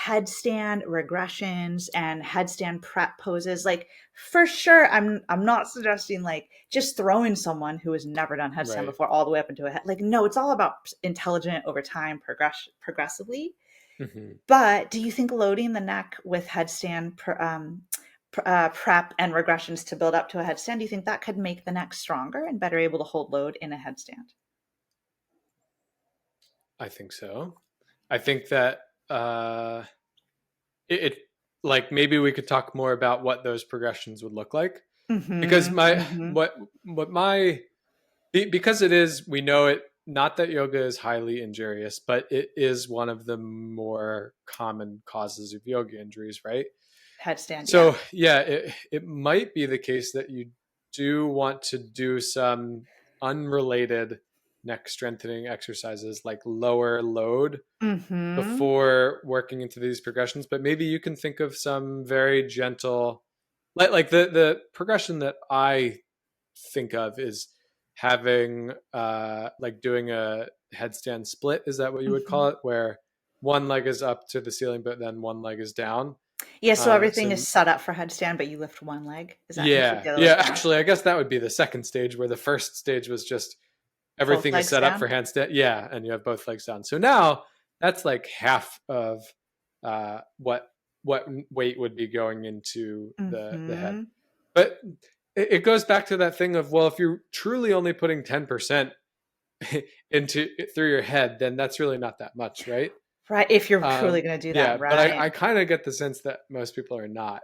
headstand regressions and headstand prep poses, like for sure, I'm not suggesting like just throwing someone who has never done headstand Right. before all the way up into a head, like no, it's all about intelligent over time, progressively. Hmm. But do you think loading the neck with headstand prep and regressions to build up to a headstand, do you think that could make the neck stronger and better able to hold load in a headstand? I think so. I think that uh, it like maybe we could talk more about what those progressions would look like, because Mm-hmm. my Mm-hmm. what my because it is, we know it, not that yoga is highly injurious, but it is one of the more common causes of yoga injuries, right? Headstand, yeah. So yeah, it might be the case that you do want to do some unrelated neck strengthening exercises, like lower load, Mm-hmm. before working into these progressions. But maybe you can think of some very gentle, like the progression that I think of is having like doing a headstand split. Is that what you would Mm-hmm. call it, where one leg is up to the ceiling but then one leg is down? Yeah, so everything So is set up for headstand, but you lift one leg. Is that, and keep yeah, the other yeah, leg down? actually I guess that would be the second stage, where the first stage was just Both everything is legs set up down? for handstand. Yeah, and you have both legs down. So now that's like half of what weight would be going into the head. Mm-hmm. But it goes back to that thing of, well, if you're truly only putting 10% into through your head, then that's really not that much, right? Right, if you're truly going to do that, Yeah, but I right. kind of get the sense that most people are not.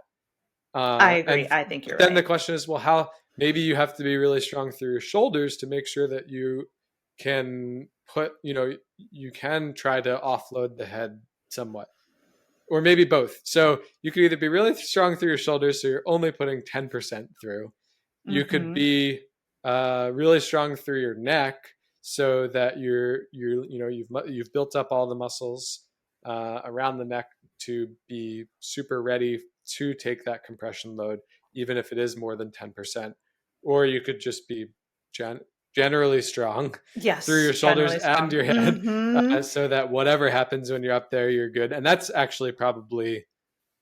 I agree. And I think you're then right. the question is, well, how, maybe you have to be really strong through your shoulders to make sure that you can put, you can try to offload the head somewhat, or maybe both. So you could either be really strong through your shoulders, so you're only putting 10% through. You could Mm-hmm. be really strong through your neck, so that you've built up all the muscles around the neck to be super ready to take that compression load, even if it is more than 10%. Or you could just be gen- generally strong through your Yes, shoulders generally and strong. your head, Mm-hmm. so that whatever happens when you're up there, you're good. And that's actually probably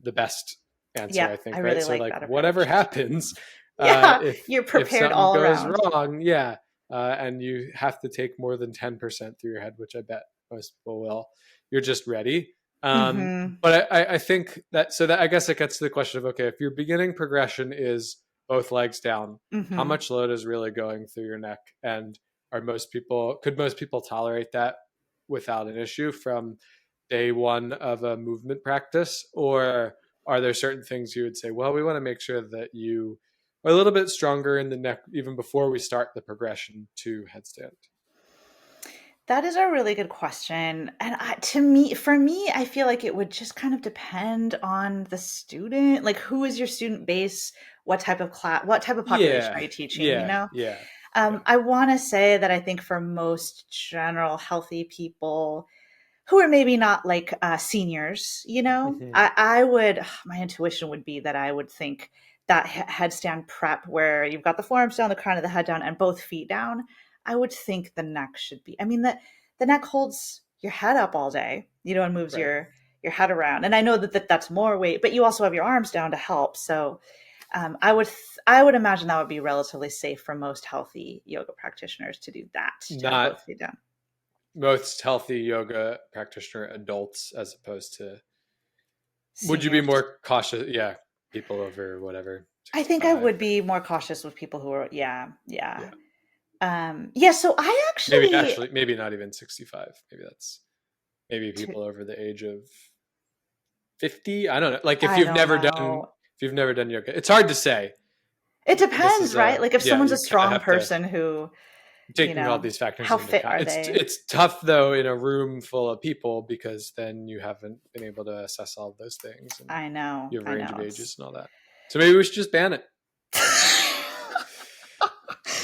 the best answer, Yeah, I I think, right? really So like like that whatever approach. happens, Yeah, if you're if prepared something all goes around. wrong, yeah, and you have to take more than 10% through your head, which I bet most people will, you're just ready. Mm-hmm. But I think that, so that I guess it gets to the question of, okay, if your beginning progression is both legs down, how Mm-hmm. much load is really going through your neck? And could most people tolerate that without an issue from day one of a movement practice? Or are there certain things you would say, well, we want to make sure that you are a little bit stronger in the neck even before we start the progression to headstand? That is a really good question. And to me, for me, I feel like it would just kind of depend on the student. Like, who is your student base? What type of class, what type of population are Yeah, you teaching? yeah, yeah, yeah. I want to say that I think for most general healthy people who are maybe not like seniors, Hmm. I would, my intuition would be that I would think that headstand prep where you've got the forearms down, the crown of the head down, and both feet down, I would think the neck should be, I mean, the neck holds your head up all day, and moves Right. your head around. And I know that's more weight, but you also have your arms down to help. So I would imagine that would be relatively safe for most healthy yoga practitioners to do that, to have Not both feet down. most healthy yoga practitioner adults as opposed to, would you be Seniors. more cautious? Yeah. People over whatever, I think I 65. would be more cautious with people who are, yeah, yeah. Yeah. Yeah, so I Maybe actually, actually, maybe not even 65. Maybe to, people over the age of 50. I don't know. Like I don't know. if you've never done yoga, it's hard to say. It This depends, is right? Like if yeah, someone's a you kind of strong have to, person who, taking all these factors how into fit account. are It's they? it's tough though in a room full of people because then you haven't been able to assess all of those things and I know, you have a I range of know. ages and all that. So maybe we should just ban it.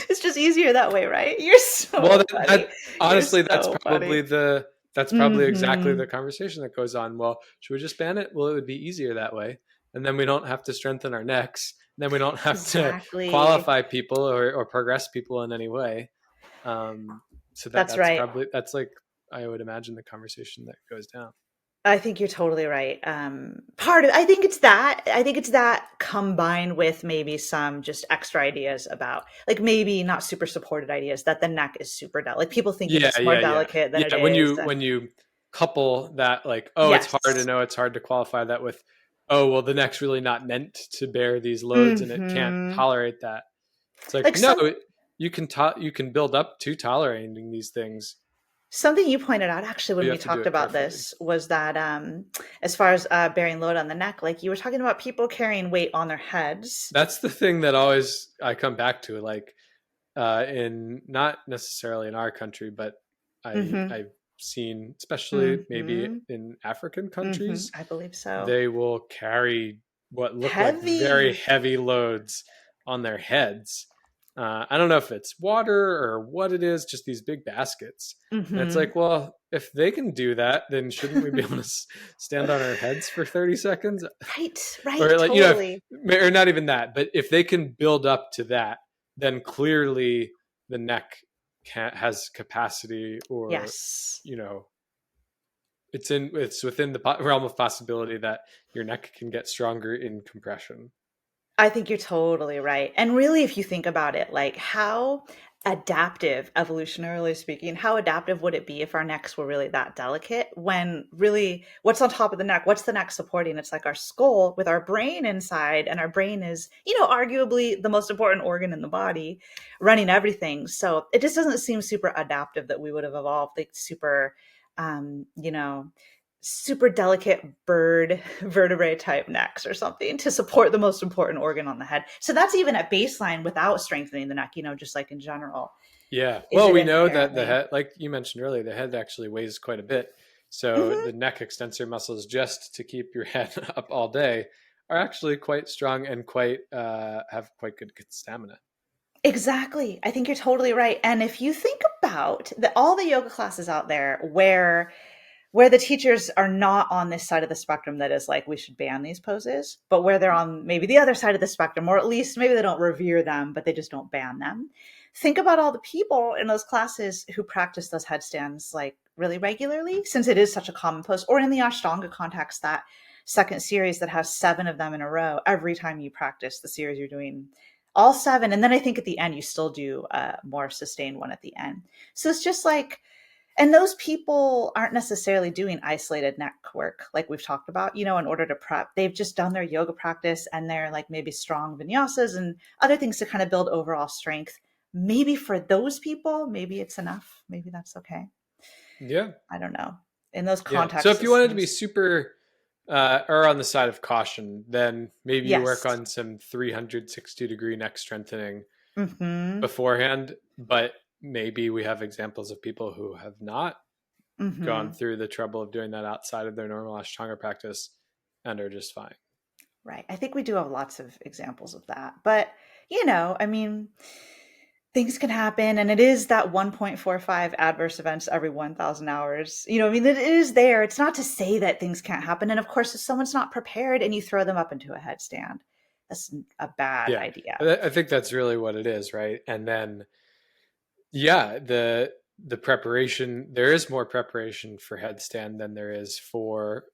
It's just easier that way, right? You're Well, so funny. You're honestly, so funny. that's probably exactly Hmm. the conversation that goes on. Well, should we just ban it? Well, it would be easier that way, and then we don't have to strengthen our necks. And then we don't have to Exactly. qualify people or progress people in any way. Um, so That's right. that's like, I would imagine, the conversation that goes down. I think you're totally right. I think it's that combined with maybe some just extra ideas about, like, maybe not super supported ideas that the neck is super delicate. Like people think it's Yeah, just more yeah, yeah, delicate than it yeah. is. When And you couple that, like, oh, it's hard to yes. know, it's hard to qualify that with, oh, well, the neck's really not meant to bear these loads, and it can't Hmm. tolerate that. It's like, Like no, you can build up to tolerating these things, something you pointed out actually but when you we have to do talked it about carefully. this was that as far as bearing load on the neck, like you were talking about people carrying weight on their heads. That's the thing that always I come back to, like, in not necessarily in our country, but Hmm. I've seen, especially maybe Hmm. in African Hmm. countries, I believe so. they will carry what look like very Heavy. heavy loads on their heads. I don't know if it's water or what it is, just these big baskets. And it's Hmm. like, well, if they can do that, then shouldn't we be able to stand on our heads for 30 seconds? Right, right, Or, like, totally. or not even that, but if they can build up to that, then clearly the neck has capacity, or, Yes. you know, it's within the realm of possibility that your neck can get stronger in compression. I think you're totally right. And really, if you think about it, like how adaptive, evolutionarily speaking, how adaptive would it be if our necks were really that delicate when really what's on top of the neck? What's the neck supporting? It's like our skull with our brain inside, and our brain is, arguably the most important organ in the body running everything. So it just doesn't seem super adaptive that we would have evolved like super, um, you know, super delicate bird vertebrae type necks or something to support the most important organ on the head. So that's even at baseline without strengthening the neck, just like in general. Yeah. Is Well, it we know that the inherently? head, like you mentioned earlier, the head actually weighs quite a bit. So Hmm. the neck extensor muscles, just to keep your head up all day, are actually quite strong and quite have quite good stamina. Exactly. I think you're totally right. And if you think about all the yoga classes out there where the teachers are not on this side of the spectrum that is like we should ban these poses, but where they're on maybe the other side of the spectrum, or at least maybe they don't revere them but they just don't ban them. Think about all the people in those classes who practice those headstands like really regularly, since it is such a common pose, or in the ashtanga context, that second series that has 7 of them in a row every time you practice the series you're doing, all 7. And then I think at the end you still do a more sustained one at the end. So it's just like, and those people aren't necessarily doing isolated neck work like we've talked about, in order to prep. They've just done their yoga practice and they're like maybe strong vinyasas and other things to kind of build overall strength. Maybe for those people, maybe it's enough. Maybe that's okay. Yeah. I don't know. In those Yeah. So contexts, if it you wanted to be seems. super or on the side of caution, then maybe you work Yes. on some 360-degree neck strengthening Mm-hmm. beforehand. But maybe we have examples of people who have not gone Mm-hmm. through the trouble of doing that outside of their normal Ashtanga practice and are just fine. Right. I think we do have lots of examples of that. But, I mean, things can happen, and it is that 1.45 adverse events every 1,000 hours. I mean, it is there. It's not to say that things can't happen. And of course, if someone's not prepared and you throw them up into a headstand, that's a bad Yeah, idea. I think that's really what it is, right? And then yeah, the preparation, there is more preparation for headstand than there is for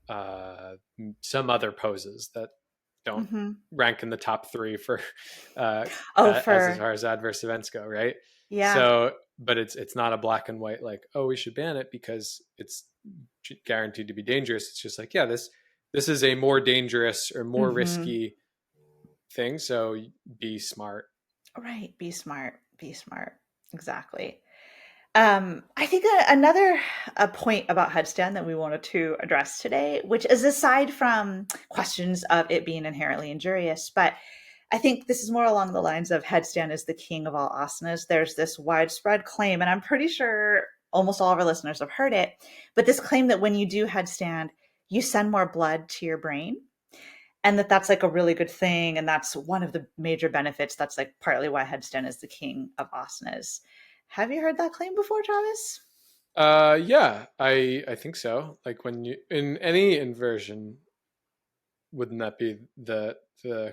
uh, some other poses that don't Hmm. rank in the top three for uh, Oh, as for, far as adverse events go, right? yeah. So, but it's not a black and white like, oh, we should ban it because it's guaranteed to be dangerous. It's just like, yeah, this is a more dangerous or more Hmm. risky thing. So be smart. Right. Be smart. Be smart. Exactly. I think another a point about headstand that we wanted to address today, which is aside from questions of it being inherently injurious, but I think this is more along the lines of headstand is the king of all asanas. There's this widespread claim, and I'm pretty sure almost all of our listeners have heard it, but this claim that when you do headstand, you send more blood to your brain, and that's like a really good thing, and that's one of the major benefits. That's like partly why headstand is the king of asanas. Have you heard that claim before, Travis? Yeah, I think so. Like when you in any inversion, wouldn't that be the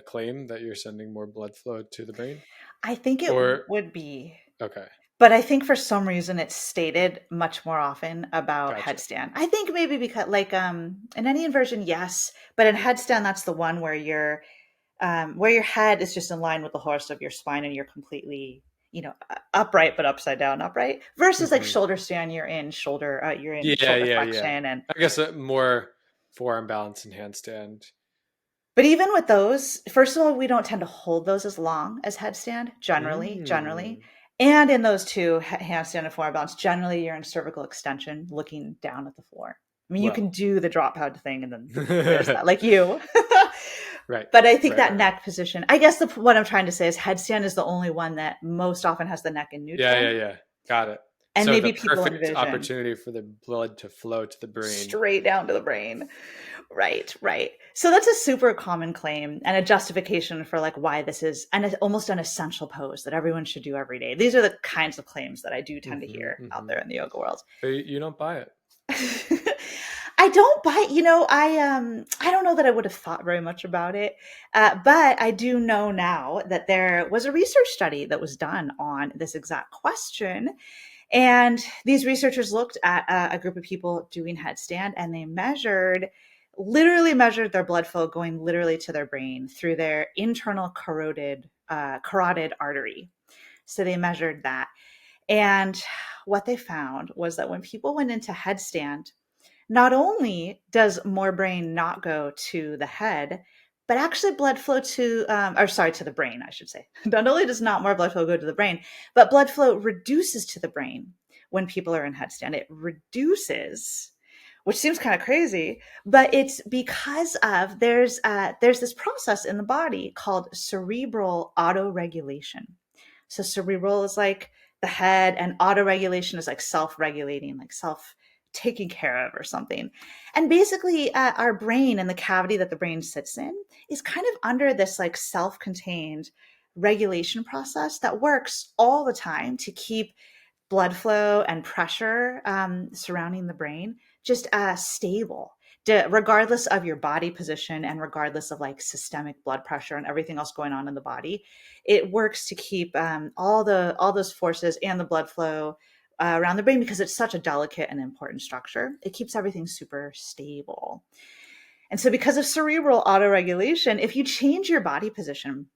claim that you're sending more blood flow to the brain? I think it Or would be, okay, but I think for some reason it's stated much more often about gotcha. headstand. I think maybe because like in any inversion, yes, but in headstand that's the one where your head is just in line with the horse of your spine and you're completely, upright but upside down upright versus like Hmm. shoulder stand, you're in Yeah, shoulder yeah, yeah. flexion. And I guess more forearm balance and handstand. but even with those, first of all, we don't tend to hold those as long as headstand, generally. Mm. And in those two, handstand and forward balance, generally you're in cervical extension looking down at the floor. I mean, you can Well, do the drop pad thing and then there's right, that, like you. right, But I think right, that right. neck position, I guess what I'm trying to say is headstand is the only one that most often has the neck in Yeah, yeah, neutral. yeah. Got it. And So the maybe people perfect envision opportunity for the blood to flow to the brain. straight down to the brain. Right, right. So that's a super common claim and a justification for like why this is almost an essential pose that everyone should do every day. These are the kinds of claims that I do tend to Hmm, hear out hmm. there in the yoga world. But you don't buy it. I don't buy, I don't know that I would have thought very much about it, but I do know now that there was a research study that was done on this exact question. And these researchers looked at a group of people doing headstand and they literally measured their blood flow going literally to their brain through their internal carotid artery. So they measured that. And what they found was that when people went into headstand, not only does more brain not go to the head, but actually blood flow to the brain, I should say. Not only does not more blood flow go to the brain, but blood flow reduces to the brain when people are in headstand. It reduces, which seems kind of crazy, but it's because of there's this process in the body called cerebral autoregulation. So cerebral is like the head, and autoregulation is like self-regulating, like self taken care of or something. And basically, our brain and the cavity that the brain sits in is kind of under this like self-contained regulation process that works all the time to keep blood flow and pressure surrounding the brain just stable, regardless of your body position and regardless of like systemic blood pressure and everything else going on in the body. It works to keep all those forces and the blood flow around the brain because it's such a delicate and important structure. It keeps everything super stable. And so, because of cerebral autoregulation, if you change your body position,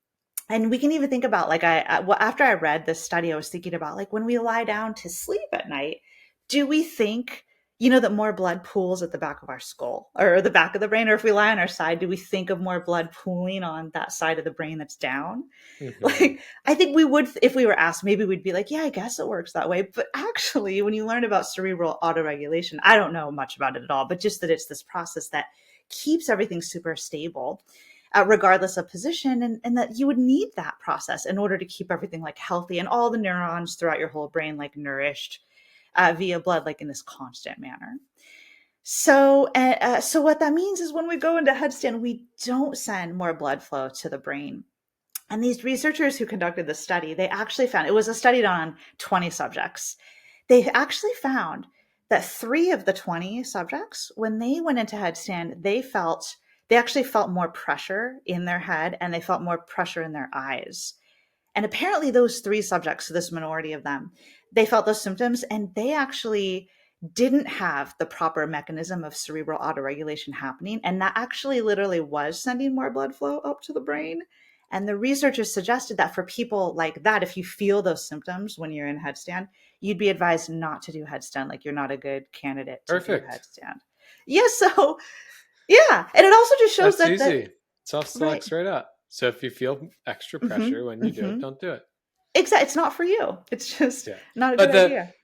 and we can even think about like well, after I read this study, I was thinking about like when we lie down to sleep at night, do we think, that more blood pools at the back of our skull or the back of the brain? Or if we lie on our side, do we think of more blood pooling on that side of the brain that's down? Hmm. Like, I think we would, if we were asked, maybe we'd be like, yeah, I guess it works that way. But actually, when you learn about cerebral autoregulation, I don't know much about it at all, but just that it's this process that keeps everything super stable, regardless of position, and that you would need that process in order to keep everything like healthy and all the neurons throughout your whole brain like nourished via blood, like in this constant manner. So what that means is when we go into headstand, we don't send more blood flow to the brain. And these researchers who conducted the study, they actually found, it was a study done on 20 subjects. They actually found that 3 of the 20 subjects, when they went into headstand, they actually felt more pressure in their head and they felt more pressure in their eyes. And apparently those 3 subjects, so this minority of them, they felt those symptoms and they actually didn't have the proper mechanism of cerebral autoregulation happening. And that actually literally was sending more blood flow up to the brain. And the researchers suggested that for people like that, if you feel those symptoms when you're in headstand, you'd be advised not to do headstand. Like you're not a good candidate to do Perfect. headstand. Yeah. So yeah. And it also just shows That's that, easy. right. Self-selects right up. So if you feel extra pressure when you do it, don't do it. Exactly. It's not for you. It's just Yeah. not a But good idea.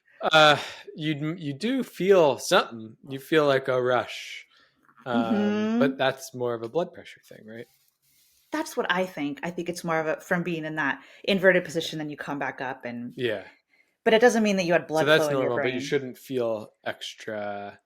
you do feel something. You feel like a rush. But that's more of a blood pressure thing, right? That's what I think. I think it's more of a from being in that inverted position, then you come back up and Yeah. but it doesn't mean that you had So blood that's flow in your normal, but you brain. shouldn't feel extra.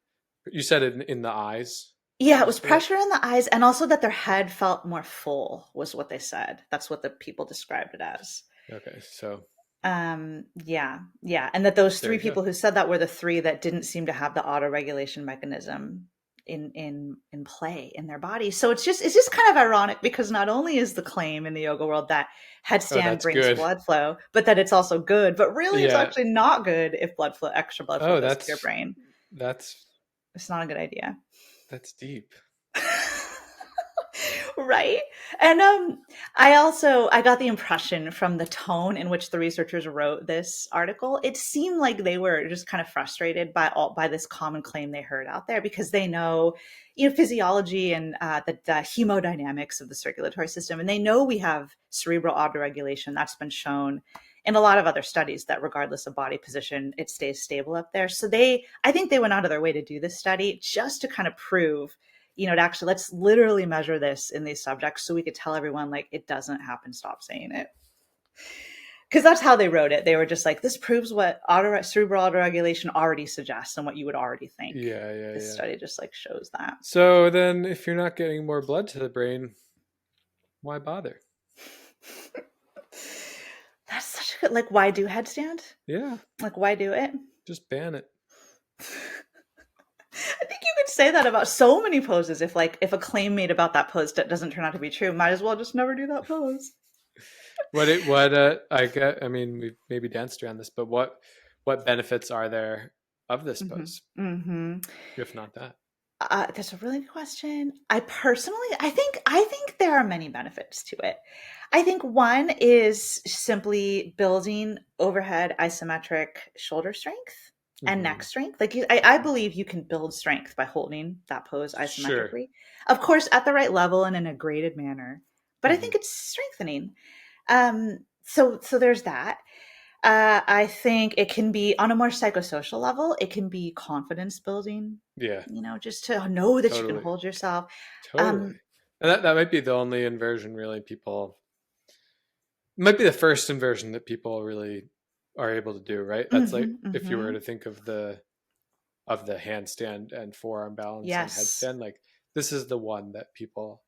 You said it in the eyes. Yeah, it You was feel it? pressure in the eyes and also that their head felt more full was what they said. That's what the people described it as. Okay, so Yeah, yeah. And that those there 3 you go. people who said that were the 3 that didn't seem to have the auto-regulation mechanism in play in their body. So it's just kind of ironic because not only is the claim in the yoga world that Oh, headstand that's brings good. blood flow, but that it's also good. But really it's Yeah. actually not good if extra blood flow Oh, goes to your brain. that's It's not a good idea. that's deep. Right. And I got the impression from the tone in which the researchers wrote this article, it seemed like they were just kind of frustrated by this common claim they heard out there because they know, physiology and the hemodynamics of the circulatory system, and they know we have cerebral autoregulation. That's been shown in a lot of other studies that regardless of body position, it stays stable up there. So I think they went out of their way to do this study just to kind of prove, to actually let's literally measure this in these subjects so we could tell everyone like it doesn't happen, stop saying it. Because that's how they wrote it. They were just like, this proves what cerebral autoregulation already suggests and what you would already think. Yeah, yeah, This yeah. study just like shows that. So then if you're not getting more blood to the brain, why bother? That's such a good, like, why do headstand? Yeah, Like, why do it? just ban it. I think you could say that about so many poses. If a claim made about that pose that doesn't turn out to be true, might as well just never do that pose. I mean, we've maybe danced around this, but what benefits are there of this pose, if not that? That's a really good question. I think there are many benefits to it. I think one is simply building overhead isometric shoulder strength and neck strength. Like I believe you can build strength by holding that pose Sure. isometrically, of course, at the right level and in a graded manner. But I Mm-hmm. think it's strengthening. So there's that. I think it can be on a more psychosocial level. It can be confidence building, Yeah, just to know that you can totally. hold yourself. Totally. Um, And that might be the only inversion really people might be the first inversion that people really are able to do, right? That's like mhm, if you were mhm. to think of the handstand and forearm balance and Yes, headstand, like this is the one that people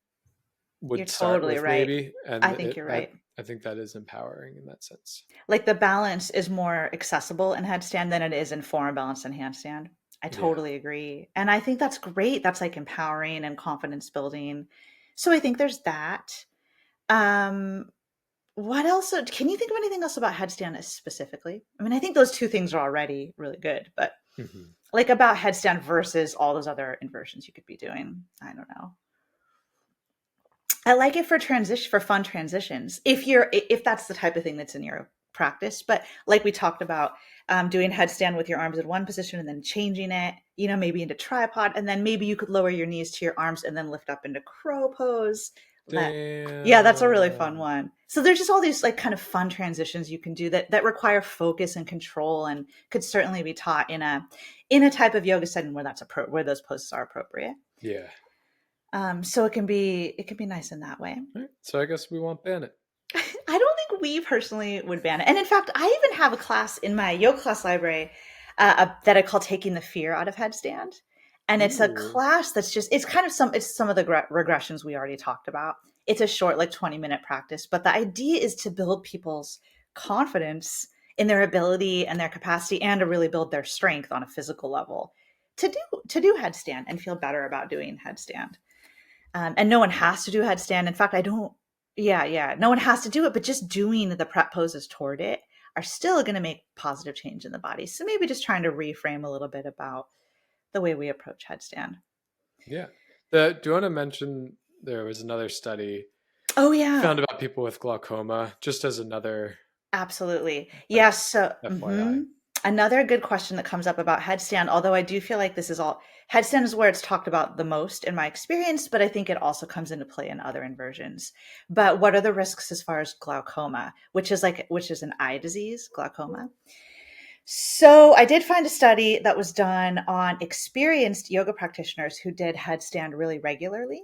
you're would start totally with right. maybe. And I think you're right. I think that is empowering in that sense. Like the balance is more accessible in headstand than it is in forearm balance and handstand. I Yeah. totally agree. And I think that's great. That's like empowering and confidence building. So I think there's that. Um, what else? Can you think of anything else about headstand specifically? I mean, I think those 2 things are already really good, but Mm-hmm. like about headstand versus all those other inversions you could be doing. I don't know. I like it for fun transitions. If that's the type of thing that's in your practice, but like we talked about, doing headstand with your arms in one position and then changing it, maybe into tripod, and then maybe you could lower your knees to your arms and then lift up into crow pose. Yeah, that's a really fun Damn. one. So there's just all these like kind of fun transitions you can do that require focus and control and could certainly be taught in a type of yoga setting where where those poses are appropriate. Yeah. So it can be nice in that way. All right. So I guess we won't ban it. I don't think we personally would ban it. And in fact, I even have a class in my yoga class library that I call "Taking the Fear Out of Headstand," and it's a Ooh. class that's just it's some of the regressions we already talked about. It's a short, like 20-minute practice, but the idea is to build people's confidence in their ability and their capacity, and to really build their strength on a physical level to do headstand and feel better about doing headstand. And no one has to do headstand. In fact, I don't. Yeah. No one has to do it, but just doing the prep poses toward it are still going to make positive change in the body. So maybe just trying to reframe a little bit about the way we approach headstand. Yeah. Do you want to mention there was another study Oh yeah, found about people with glaucoma, just as another absolutely. Yes. So FYI? another good question that comes up about headstand, although I do feel like this is all headstand is where it's talked about the most in my experience, but I think it also comes into play in other inversions. But what are the risks as far as glaucoma, which is an eye disease, glaucoma? So I did find a study that was done on experienced yoga practitioners who did headstand really regularly.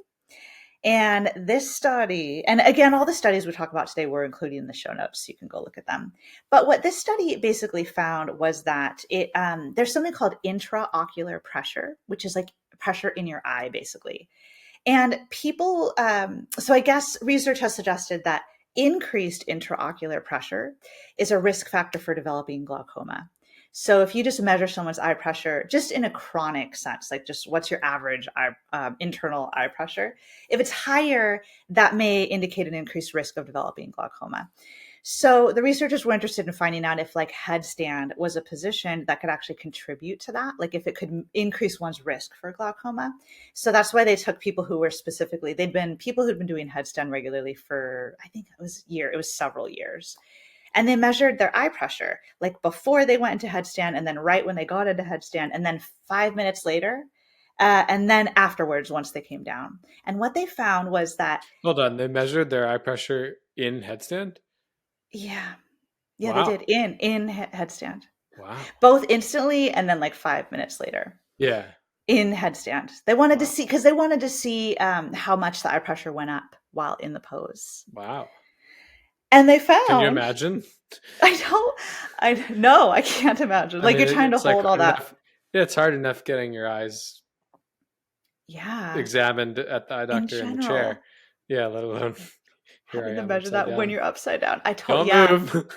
And this study, and again, all the studies we talk about today were included in the show notes, so you can go look at them. But what this study basically found was that there's something called intraocular pressure, which is like pressure in your eye, basically. And people, so I guess research has suggested that increased intraocular pressure is a risk factor for developing glaucoma. So if you just measure someone's eye pressure, just in a chronic sense, like just what's your average internal eye pressure, if it's higher, that may indicate an increased risk of developing glaucoma. So the researchers were interested in finding out if like headstand was a position that could actually contribute to that, like if it could increase one's risk for glaucoma. So that's why they took people who were they'd been people who'd been doing headstand regularly for, I think it was several years. And they measured their eye pressure, like before they went into headstand, and then right when they got into headstand, and then 5 minutes later, and then afterwards once they came down. And what they found was that, Hold on, they measured their eye pressure in headstand? yeah, yeah, they did Wow. in headstand, Wow. both instantly and then like 5 minutes later Yeah. in headstand. They wanted to Wow. see how much the eye pressure went up while in the pose, Wow. and they Can you found. imagine? I don't. I no, I can't imagine. I Like mean, you're trying to it's like hold all hard that. enough. Yeah, it's hard enough getting your eyes Yeah, examined at the eye in doctor in the chair. general, Yeah, let alone here having I to am measure upside that when down. you're upside down. Don't Yeah. move.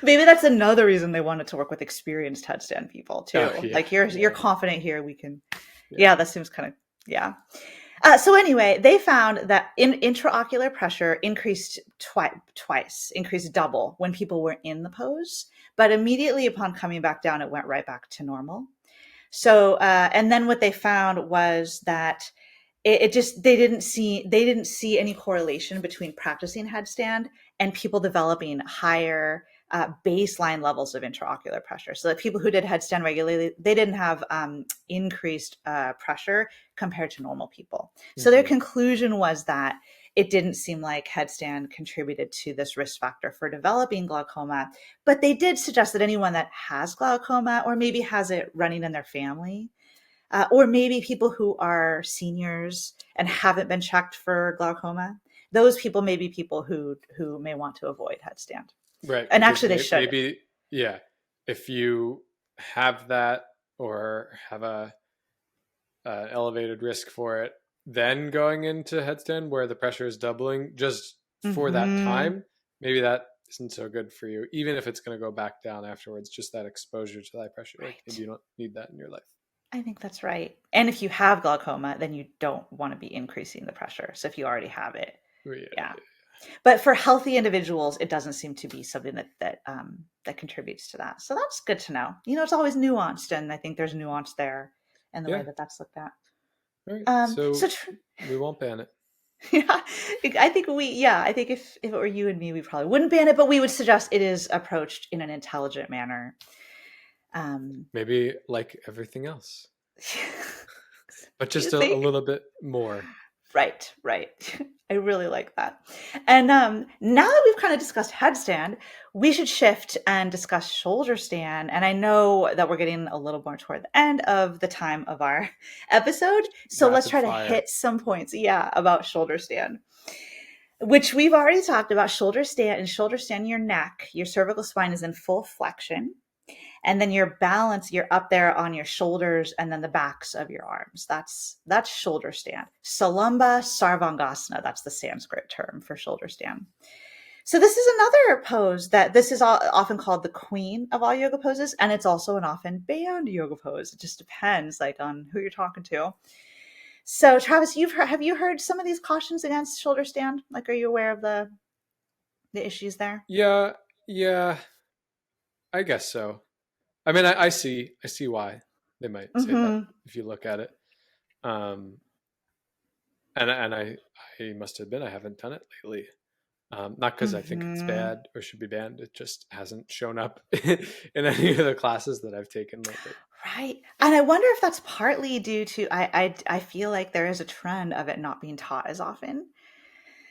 Maybe that's another reason they wanted to work with experienced headstand people Oh too. yeah, Like you're yeah, confident here. We can. yeah. Yeah, that seems kind of yeah. So anyway, they found that intraocular pressure increased increased double when people were in the pose, but immediately upon coming back down, it went right back to normal. So, and then what they found was that it just they didn't see any correlation between practicing headstand and people developing higher baseline levels of intraocular pressure. So that people who did headstand regularly, they didn't have increased pressure compared to normal people. So their Mm-hmm. conclusion was that it didn't seem like headstand contributed to this risk factor for developing glaucoma, but they did suggest that anyone that has glaucoma or maybe has it running in their family, or maybe people who are seniors and haven't been checked for glaucoma, those people may be people who may want to avoid headstand. Right, And because actually, they should. maybe yeah, if you have that or have a elevated risk for it, then going into headstand where the pressure is doubling just for that Mm-hmm. time, maybe that isn't so good for you. Even if it's going to go back down afterwards, just that exposure to high pressure, like maybe Right. you don't need that in your life. I think that's right. And if you have glaucoma, then you don't want to be increasing the pressure. So if you already have it, Oh, yeah. yeah. But for healthy individuals, it doesn't seem to be something that contributes to that. So that's good to know. It's always nuanced, and I think there's nuance there in the way Yeah. that that's looked at. All right. So So we won't ban it. yeah, I think if it were you and me, we probably wouldn't ban it, but we would suggest it is approached in an intelligent manner. Um, Maybe like everything else, but do you just a think? little bit more. Right, right. I really like that. And now that we've kind of discussed headstand, we should shift and discuss shoulder stand. And I know that we're getting a little more toward the end of the time of our episode. So let's Rapid try to fire. hit some points, yeah, about shoulder stand, which we've already talked about. Shoulder stand, your neck, your cervical spine is in full flexion. And then your balance, you're up there on your shoulders and then the backs of your arms. That's shoulder stand. Salamba Sarvangasana, that's the Sanskrit term for shoulder stand. So this is another pose that this is often called the queen of all yoga poses, and it's also an often banned yoga pose. It just depends, like, on who you're talking to. So, Travis, have you heard some of these cautions against shoulder stand? Like, are you aware of the issues there? Yeah, yeah, I guess so. I mean, I see why they might say that Mm-hmm. if you look at it. Um, and I must admit I haven't done it lately. Not because I think it's Mm-hmm. bad or should be banned. It just hasn't shown up in any of the classes that I've taken lately. Right. And I wonder if that's partly due to I feel like there is a trend of it not being taught as often,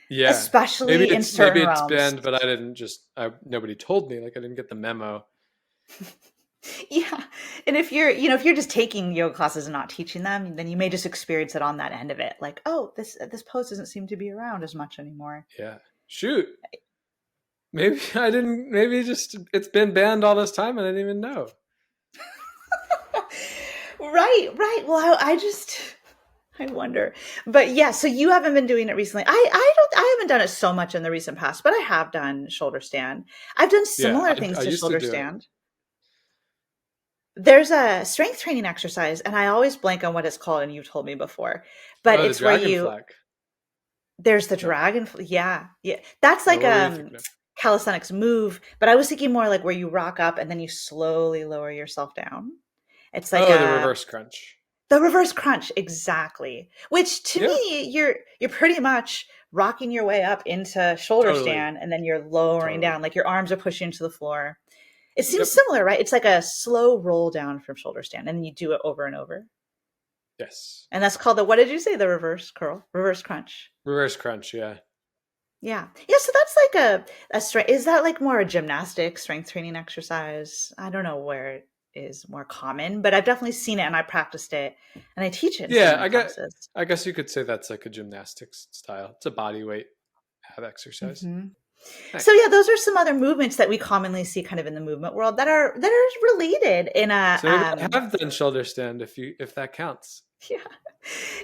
Yeah, especially in maybe certain it's realms. banned, but I didn't just nobody told me. Like I didn't get the memo. Yeah. And if you're just taking yoga classes and not teaching them, then you may just experience it on that end of it. Like, oh, this pose doesn't seem to be around as much anymore. Yeah, shoot. Maybe I didn't. Maybe just it's been banned all this time and I didn't even know. Right, right. Well, I wonder. But yeah, so you haven't been doing it recently. I haven't done it so much in the recent past, but I have done shoulder stand. I've done Yeah, similar things I to used to shoulder do it. stand. There's a strength training exercise, and I always blank on what it's called, and you've told me before. But Oh, the it's where dragon you flag. there's the No, dragon, yeah, yeah. That's no. like What were you thinking of? calisthenics move, but I was thinking more like where you rock up and then you slowly lower yourself down. It's like Oh, the a reverse crunch. the reverse crunch, exactly. Which to Yeah, me, you're pretty much rocking your way up into shoulder totally, stand and then you're lowering totally. down, like your arms are pushing to the floor. It seems Yep. similar, right? It's like a slow roll down from shoulder stand, and then you do it over and over. Yes. And that's called the, what did you say? The reverse curl, reverse crunch. Reverse crunch. Yeah. Yeah. Yeah. So that's like a strength. Is that like more a gymnastic strength training exercise? I don't know where it is more common, but I've definitely seen it and I practiced it and I teach it in some of Yeah, my classes. I guess you could say that's like a gymnastics style. It's a body weight ab exercise. Hmm. So Nice. yeah, those are some other movements that we commonly see kind of in the movement world that are related in a So maybe I have done shoulder stand if that counts. yeah.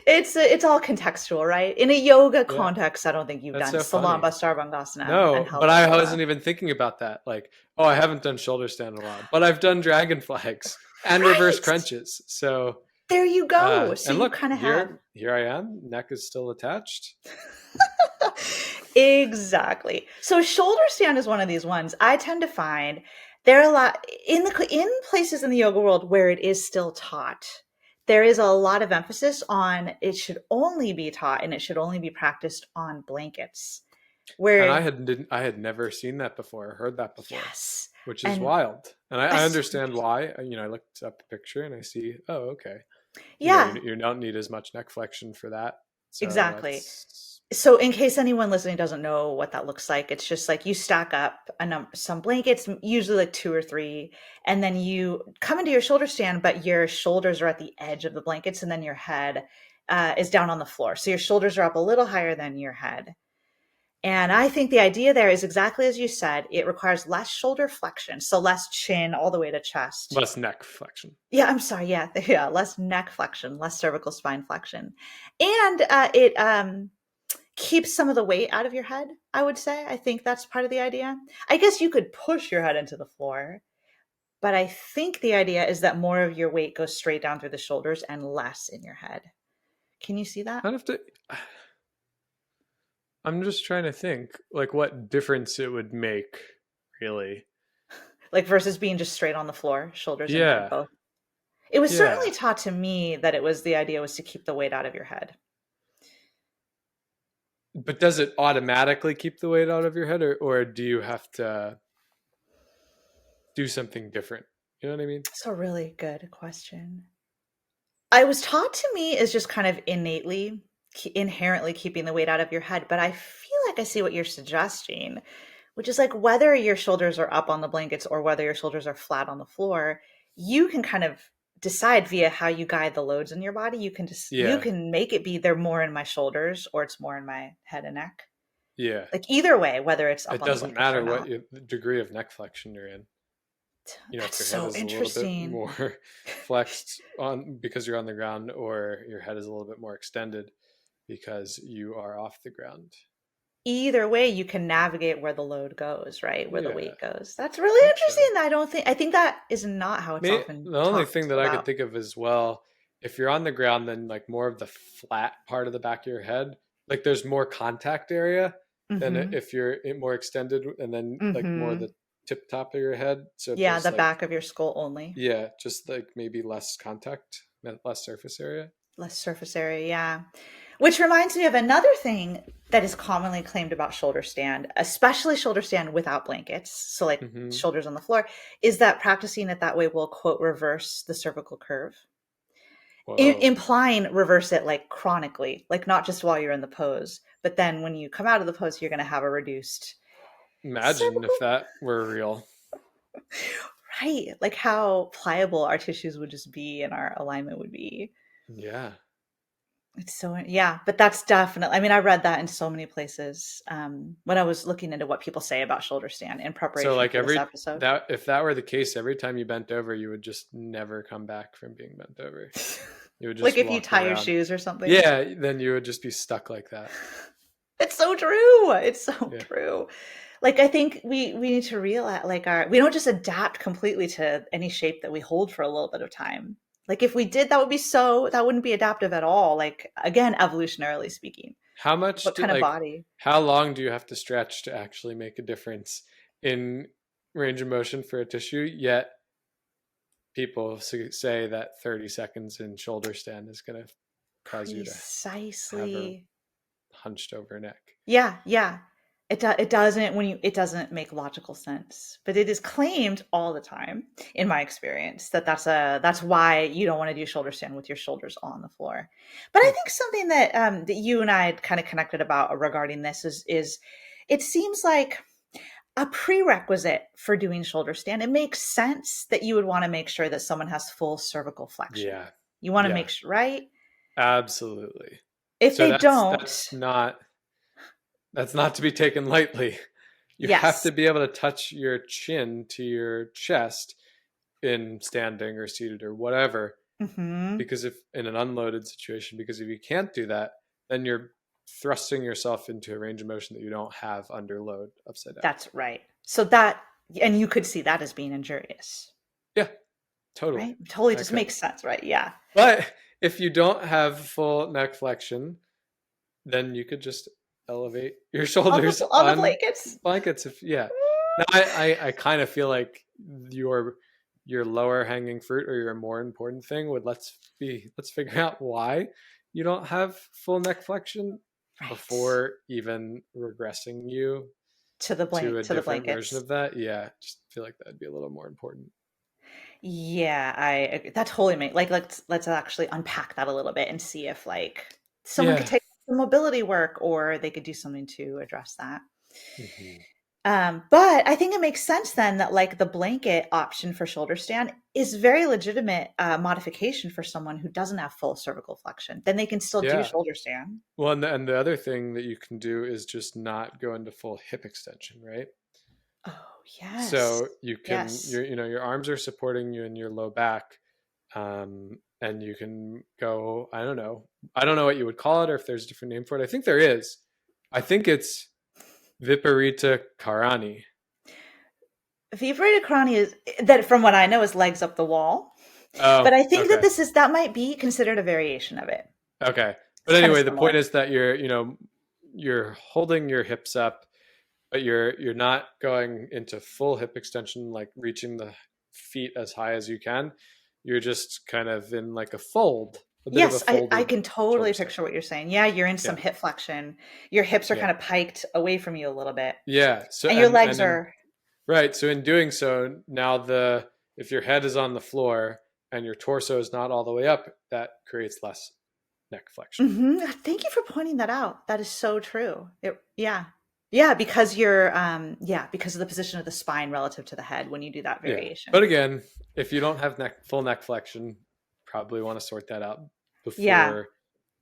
It's all contextual, right? In a yoga Yeah, context, I don't think you've that's done so funny. Salamba, Sarvangasana, and No, but Hatha I Yoga. wasn't even thinking about that. Like, oh, I haven't done shoulder stand in a while, but I've done dragon flags and reverse Right. crunches. So, There you go. So and you look, kind of have here I am. Neck is still attached. exactly. So shoulder stand is one of these ones. I tend to find there are a lot in places in the yoga world where it is still taught. There is a lot of emphasis on it should only be taught and it should only be practiced on blankets. And Where I had never seen that before, heard that before, yes, which is and wild. And I es- understand why. You know, I looked up a picture and I see, oh, okay. You know, yeah, you don't need as much neck flexion for that. So exactly. that's So in case anyone listening doesn't know what that looks like, it's just like you stack up some blankets, usually like two or three, and then you come into your shoulder stand, but your shoulders are at the edge of the blankets, and then your head is down on the floor. So your shoulders are up a little higher than your head. And I think the idea there is exactly as you said. It requires less shoulder flexion, so less chin all the way to chest. less neck flexion. Yeah, I'm sorry. Yeah, yeah, less neck flexion, less cervical spine flexion, and it keeps some of the weight out of your head, I would say. I think that's part of the idea. I guess you could push your head into the floor, but I think the idea is that more of your weight goes straight down through the shoulders and less in your head. Can you see that? I'd have to. I'm just trying to think, like, what difference it would make, really. Like versus being just straight on the floor, shoulders and head Yeah, both. It was yeah. certainly taught to me that it was the idea was to keep the weight out of your head. But does it automatically keep the weight out of your head, or do you have to do something different? You know what I mean? That's a really good question. I was taught to me is just kind of innately, inherently keeping the weight out of your head. But I feel like I see what you're suggesting, which is like whether your shoulders are up on the blankets or whether your shoulders are flat on the floor, you can kind of decide via how you guide the loads in your body. You Yeah, can make it be they're more in my shoulders or it's more in my head and neck. yeah. Like either way, whether it's up It on the doesn't blankets or matter what not. degree of neck flexion you're in. If That's your head so is a little bit interesting. more flexed on because you're on the ground, or your head is a little bit more extended because you are off the ground. Either way, you can navigate where the load goes, right? Where the Yeah, weight goes. That's I really think so. interesting. I think that is not how it's often The only thing talked that I could about. think of as well, if you're on the ground, then like more of the flat part of the back of your head, like there's more contact area than Mm-hmm. if you're more extended, and then like more of Mm-hmm. the tip top of your head. So Yeah, there's the like, back of your skull only. yeah, just like maybe less contact, less surface area. Less surface area, yeah. Which reminds me of another thing that is commonly claimed about shoulder stand, especially shoulder stand without blankets, so like Hmm. shoulders on the floor, is that practicing it that way will, quote, reverse the cervical curve, Whoa. implying reverse it like chronically, like not just while you're in the pose, but then when you come out of the pose, you're going to have a reduced Imagine cervical, if that were real. right? Like how pliable our tissues would just be and our alignment would be. Yeah. It's so yeah, but that's definitely. I mean, I read that in so many places when I was looking into what people say about shoulder stand in So preparation like for this every episode. that if that were the case, every time you bent over, you would just never come back from being bent over. You would Like just if you walk tie your around. shoes or something. Yeah, then you would just be stuck like that. It's so true. It's so Yeah. true. Like I think we need to realize like our we don't just adapt completely to any shape that we hold for a little bit of time. Like if we did, that wouldn't be adaptive at all. Like again, evolutionarily speaking. How much What do kind of like body? how long do you have to stretch to actually make a difference in range of motion for a tissue? Yet people say that 30 seconds in shoulder stand is going to cause you to have a Precisely. hunched over neck. Yeah, yeah. It doesn't it doesn't make logical sense, but it is claimed all the time in my experience that that's why you don't want to do shoulder stand with your shoulders on the floor. But I Hmm. think something that that you and I had kind of connected about regarding this is it seems like a prerequisite for doing shoulder stand. It makes sense that you would want to make sure that someone has full cervical flexion. Yeah. You want to Yeah. make sure, right? Absolutely. If So they that's don't, not to be taken lightly. You have yes. to be able to touch your chin to your chest in standing or seated or whatever, Mhm. because if in an unloaded situation, because if you can't do that, then you're thrusting yourself into a range of motion that you don't have under load upside down. That's right. So that and you could see that as being injurious, Yeah, totally. right? Totally I just could. makes sense, right? Yeah. But if you don't have full neck flexion, then you could just elevate your shoulders On the on blankets. blankets. If yeah, now I kind of feel like your your lower hanging fruit or your more important thing would let's figure out why you don't have full neck flexion Right. before even regressing you to a To the different version blankets. of that. Yeah, just feel like that'd be a little more important. Yeah, I agree. That totally make like let's actually unpack that a little bit and see if like someone could Yeah. take some mobility work or they could do something to address that. Hmm. But I think it makes sense then that like the blanket option for shoulder stand is very legitimate modification for someone who doesn't have full cervical flexion. Then they can still do Yeah. shoulder stand. Well, and the other thing that you can do is just not go into full hip extension, right? Oh, yes. So you can Yes. your arms are supporting you in your low back, and you can go. I don't know what you would call it, or if there's a different name for it. I think there is. I think it's Viparita Karani. Vibrated crani is that from what I know is legs up the wall. But Oh, I think that okay, that might be considered a variation of it. okay. But It's kind of anyway, the point similar. is that you're holding your hips up, but you're not going into full hip extension, like reaching the feet as high as you can. You're just kind of in like a fold, a bit of a Yes, I folded can totally shoulder stand. picture what you're saying. Yeah, you're in some Yeah, hip flexion. Your hips are yeah, kind of piked away from you a little bit. yeah. So And your and legs in are right, so in doing so, now the if your head is on the floor and your torso is not all the way up, that creates less neck flexion. Thank you for pointing that out. That is so true. Yeah. Yeah, because you're yeah, because of the position of the spine relative to the head when you do that Yeah, but variation. again, if you don't have full neck flexion, probably want to sort that out Yeah. before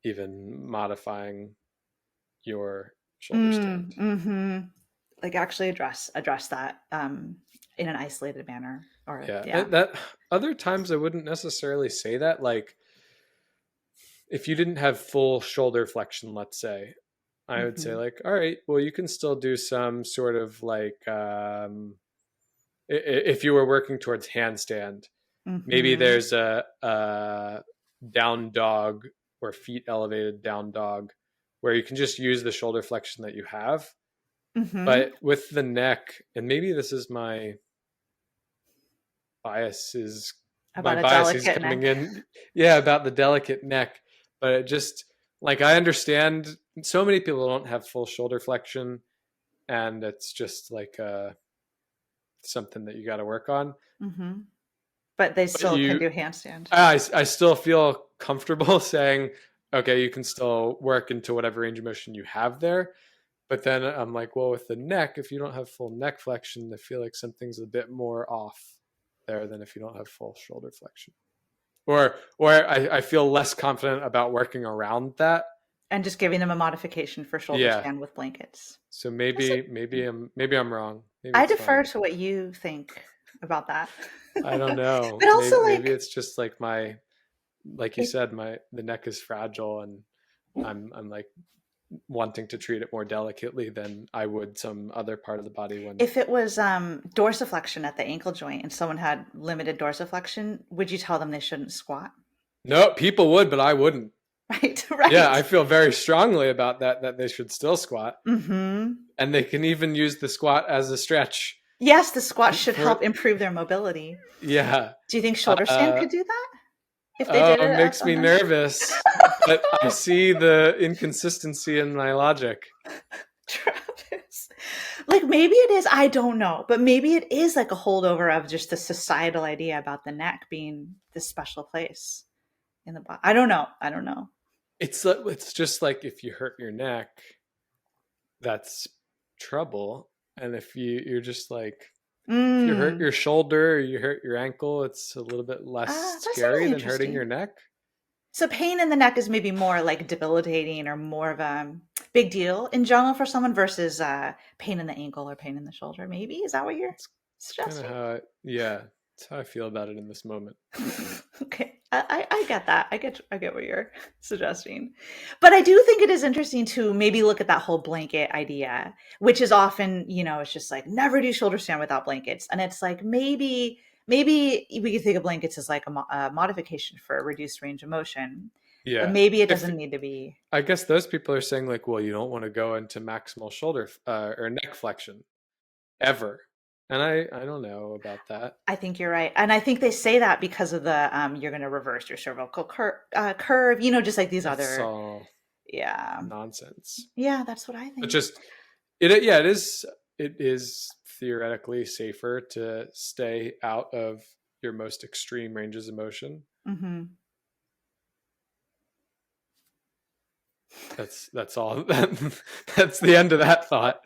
even modifying your shoulder stand. Mm, mhm. like actually address that in an isolated manner. Or Yeah. yeah. That other times I wouldn't necessarily say that. Like if you didn't have full shoulder flexion, let's say, I would say Mm-hmm. like, all right, well, you can still do some sort of like, if you were working towards handstand, maybe Mm-hmm. there's a down dog or feet elevated down dog where you can just use the shoulder flexion that you have. Mm-hmm. But with the neck, and maybe this is biases, my About a biases delicate coming neck. in, yeah, about the delicate neck. But it just like I understand so many people don't have full shoulder flexion, and it's just like something that you got to work on. Mm-hmm. But they But still can you do handstand. I still feel comfortable saying, okay, you can still work into whatever range of motion you have there. But then I'm like, well, with the neck, if you don't have full neck flexion, I feel like something's a bit more off there than if you don't have full shoulder flexion. Or I feel less confident about working around that. And just giving them a modification for shoulder Yeah. stand with blankets. So That's it. maybe I'm wrong. Maybe I it's defer fine. to what you think about that. I don't know. But also Maybe like it's just like like you if said, the neck is fragile, and I'm like wanting to treat it more delicately than I would some other part of the body when. if it was dorsiflexion at the ankle joint and someone had limited dorsiflexion, would you tell them they shouldn't squat? No, people would, but I wouldn't. Right, Yeah, right. I feel very strongly about that they should still squat, Mm-hmm. and they can even use the squat as a stretch Yes, the squat should for help improve their mobility. yeah. Do you think shoulder stand Uh, could do that if they did oh, it it makes on me the nervous, but I see the inconsistency in my logic. Travis? Like maybe it is, I don't know, but maybe it is like a holdover of just the societal idea about the neck being this special place in the body. I don't know. I don't know. It's just like if you hurt your neck, that's trouble, and if you're just like if you hurt Mm. your shoulder or you hurt your ankle, it's a little bit less That's scary really than hurting your interesting. neck. So pain in the neck is maybe more like debilitating or more of a big deal in general for someone versus pain in the ankle or pain in the shoulder. Maybe is that what you're It's kind of suggesting? yeah, it's how I feel about it in this moment. Okay, I get that. I get what you're suggesting, but I do think it is interesting to maybe look at that whole blanket idea, which is often it's just like never do shoulder stand without blankets, and it's like maybe we could think of blankets as like a modification for a reduced range of motion, but Yeah. maybe it If doesn't need to be. I guess those people are saying like, well, you don't want to go into maximal shoulder or neck flexion ever. And I don't know about that. I think you're right, and I think they say that because of the you're going to reverse your cervical curve, just like these That's other. all Yeah, nonsense. yeah, that's what I But think. just yeah, it is theoretically safer to stay out of your most extreme ranges of motion. Hmm. That's all. That's the end of that thought.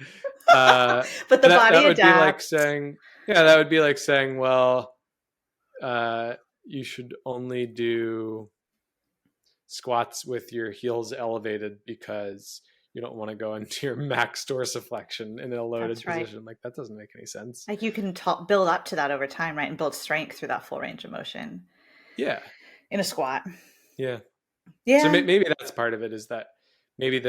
But the That body would be like adapts. saying, yeah, that would be like saying, well, you should only do squats with your heels elevated because you don't want to go into your max dorsiflexion in a loaded That's right. position. Like that doesn't make any sense. Like you can build up to that over time, right? And build strength through that full range of motion Yeah, in a squat. yeah. So Yeah. maybe that's part of it is that maybe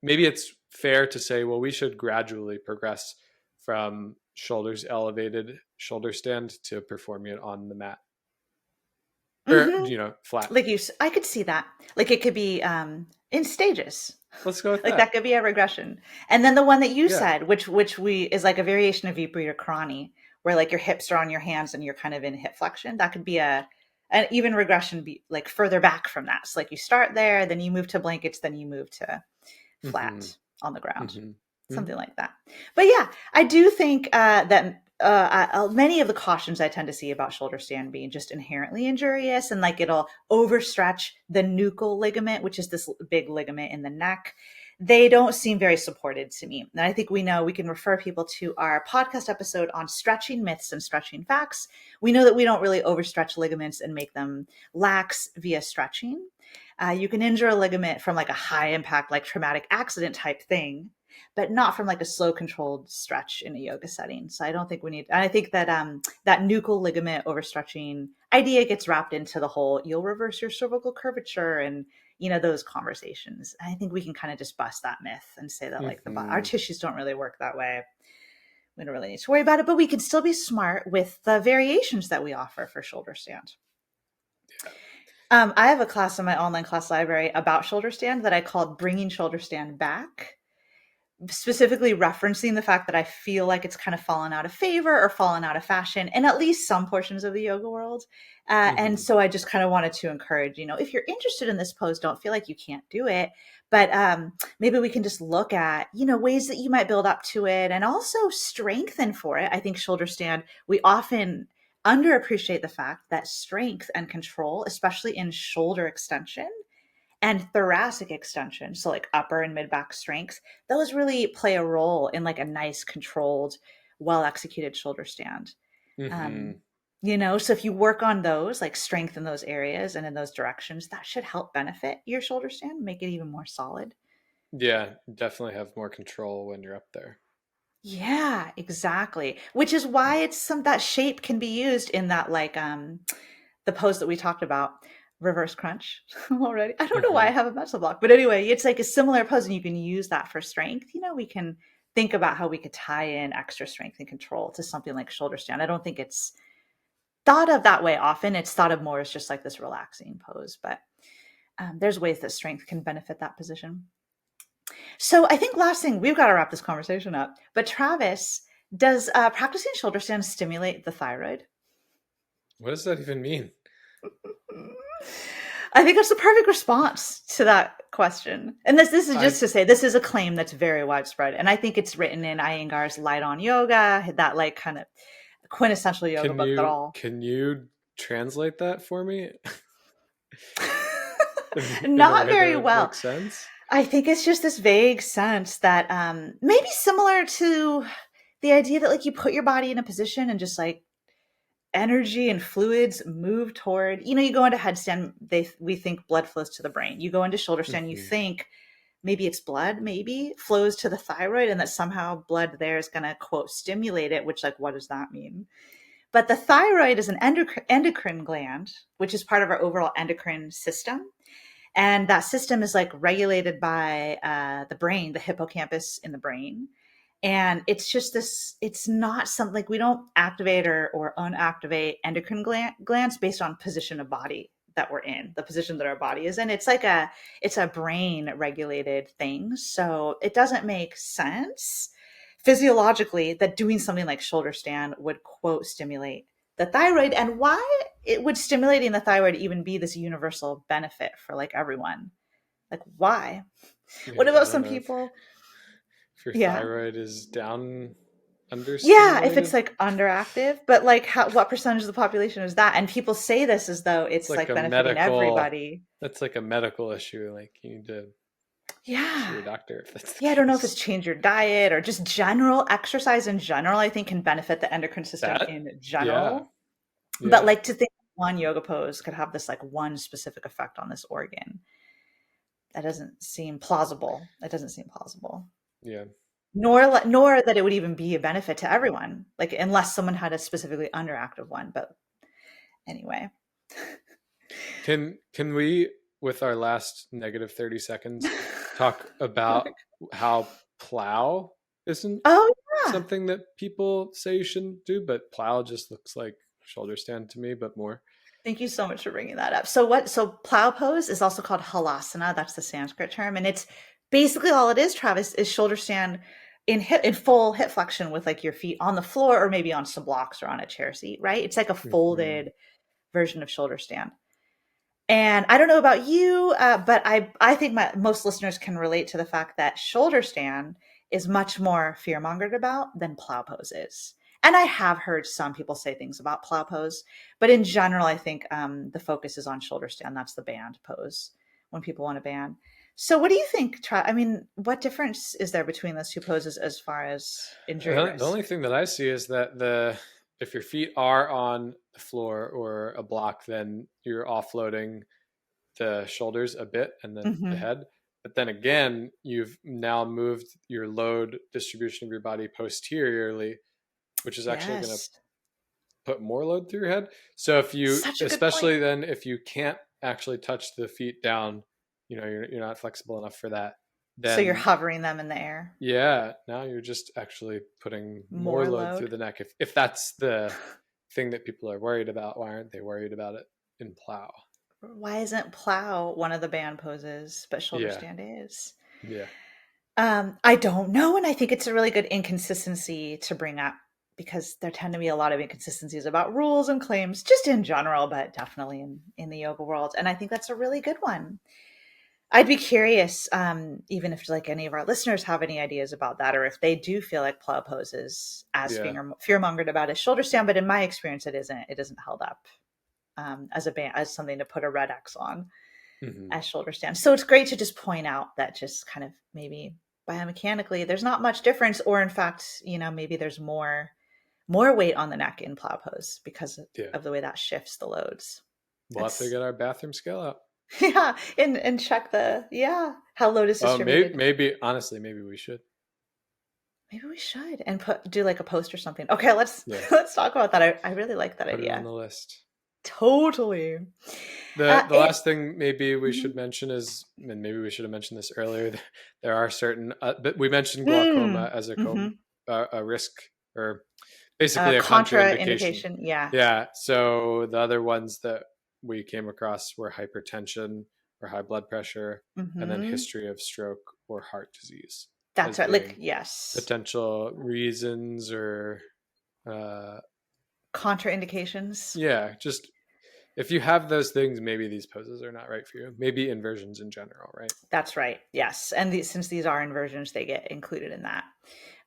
maybe it's fair to say, well, we should gradually progress from shoulders elevated shoulder stand to performing it on the mat or Hmm. flat. Like I could see that. Like it could be in stages. Let's go with Like that that. could be a regression. And then the one that you Yeah. said, which we is like a variation of viewpoint or crani, where like your hips are on your hands and you're kind of in hip flexion. That could be an even regression be like further back from that. So like you start there, then you move to blankets, then you move to Mm-hmm. flat on the ground, Mm-hmm. Mm-hmm. something like that. But yeah, I do think that many of the cautions I tend to see about shoulder stand being just inherently injurious and like it'll overstretch the nuchal ligament, which is this big ligament in the neck. They don't seem very supported to me. And I think we know we can refer people to our podcast episode on stretching myths and stretching facts. We know that we don't really overstretch ligaments and make them lax via stretching. You can injure a ligament from like a high impact, like traumatic accident type thing. but not from like a slow controlled stretch in a yoga setting. So I don't think we need, I think that that nuchal ligament overstretching idea gets wrapped into the whole, you'll reverse your cervical curvature and, you know, those conversations. I think we can kind of just bust that myth and say that like our Mm-hmm. tissues don't really work that way. We don't really need to worry about it, but we can still be smart with the variations that we offer for shoulder stand. Yeah. I have a class in my online class library about shoulder stand that I called Bringing Shoulder Stand Back, specifically referencing the fact that I feel like it's kind of fallen out of favor or fallen out of fashion in at least some portions of the yoga world. And Mm-hmm. so I just kind of wanted to encourage, you know, if you're interested in this pose, don't feel like you can't do it. But maybe we can just look at, you know, ways that you might build up to it and also strengthen for it. I think shoulder stand, we often underappreciate the fact that strength and control, especially in shoulder extension, and thoracic extension, so like upper and mid back strength, those really play a role in like a nice controlled, well executed shoulder stand. Mm-hmm. um you know, so if you work on those, like strength in those areas and in those directions, that should help benefit your shoulder stand, make it even more solid. Yeah, definitely have more control when you're up there. Yeah, exactly, which is why it's some that shape can be used in that like the pose that we talked about, reverse crunch. Already, I don't know why I Mm-hmm. have a mental block, but anyway, it's like a similar pose and you can use that for strength. You know, we can think about how we could tie in extra strength and control to something like shoulder stand. I don't think it's thought of that way often. It's thought of more as just like this relaxing pose, but there's ways that strength can benefit that position. So I think last thing, we've got to wrap this conversation up, but Travis, does practicing shoulder stand stimulate the thyroid? What does that even mean? I think that's the perfect response to that question. And this is I just to say this is a claim that's very widespread. And I think it's written in Iyengar's Light on Yoga, that like kind of quintessential yoga can book that you all can you translate that for me in a not way very that well. makes sense? I think it's just this vague sense that maybe similar to the idea that like you put your body in a position and just like energy and fluids move toward, you know, you go into headstand, we think blood flows to the brain. You go into shoulder stand, you Mm-hmm. think maybe it's blood, maybe flows to the thyroid, and that somehow blood there is going to quote stimulate it, which like what does that mean? But the thyroid is an endocrine gland, which is part of our overall endocrine system, and that system is like regulated by the brain, the hippocampus in the brain. And it's just this, it's not something like we don't activate or unactivate endocrine glands based on position of body that we're in, the position that our body is in. It's like it's a brain regulated thing. So it doesn't make sense physiologically that doing something like shoulder stand would quote stimulate the thyroid, and why it would stimulating the thyroid even be this universal benefit for like everyone. Like why? Yeah, What I about don't some know people? if your Yeah. thyroid is down Yeah, if it's understimulated. like underactive, but like what percentage of the population is that? And people say this as though It's it's like like a benefiting medical. everybody. That's like a medical issue. Like you need to see Yeah. your doctor if that's the Yeah, I don't know if it's case. change your diet or just general exercise in general, I think can benefit the endocrine system That, in yeah, general. But yeah, like to think one yoga pose could have this like one specific effect on this organ, that doesn't seem plausible. That doesn't seem plausible. yeah. Nor that it would even be a benefit to everyone, like unless someone had a specifically underactive one. But anyway. Can we, with our last negative 30 seconds, talk about how plow isn't Oh yeah. something that people say you shouldn't do, but plow just looks like shoulder stand to me, but more. Thank you so much for bringing that up. So plow pose is also called halasana. That's the Sanskrit term. And it's basically all it is, Travis, is shoulder stand in full hip flexion with like your feet on the floor or maybe on some blocks or on a chair seat, right? It's like a Hmm. folded version of shoulder stand. And I don't know about you, but I think most listeners can relate to the fact that shoulder stand is much more fear mongered about than plow pose is. And I have heard some people say things about plow pose, but in general, I think the focus is on shoulder stand. That's the band pose when people want to band. So, what do you think? I mean, what difference is there between those two poses as far as injury The risk? only thing that I see is that the if your feet are on the floor or a block, then you're offloading the shoulders a bit and then the Hmm. head. But then again, you've now moved your load distribution of your body posteriorly, which is actually going to Yes. put more load through your head. So if you, Such a good point. especially then, if you can't actually touch the feet down, you're not flexible enough for that, So you're then hovering them in the air. yeah, now you're just actually putting more More load through load. the neck. If that's the thing that people are worried about, why aren't they worried about it in plow? Why isn't plow one of the band poses, but shoulder Yeah, stand is? yeah, I don't know, and I think it's a really good inconsistency to bring up because there tend to be a lot of inconsistencies about rules and claims, just in general, but definitely in the yoga world. And I think that's a really good one. I'd be curious, even if like any of our listeners have any ideas about that, or if they do feel like plow poses as yeah. fear mongered about as shoulder stand. But in my experience, it isn't. It isn't held up as a band, as something to put a red X on Hmm. as shoulder stand. So it's great to just point out that just kind of maybe biomechanically there's not much difference, or in fact, maybe there's more weight on the neck in plow pose because Yeah. of the way that shifts the loads. We'll have to It's get our bathroom scale out. yeah, and check how load is Oh, maybe, distributed. honestly, maybe we should. Maybe we should and do like a post or something. Okay, let's Yeah, let's talk about that. I really like that put it on idea. the list. Totally. The It last thing maybe we mhm. should mention is, and maybe we should have mentioned this earlier, there are certain, but we mentioned glaucoma Mm, as mhm. a risk, or basically a contraindication. Contraindication. Yeah. Yeah. So the other ones that we came across were hypertension or high blood pressure, and then Hmm. history of stroke or heart disease That's as right. Like, being yes. potential reasons, or uh, Contraindications. yeah, just if you have those things, maybe these poses are not right for you. Maybe inversions in general, right? That's right. Yes. And since these are inversions, they get included in that.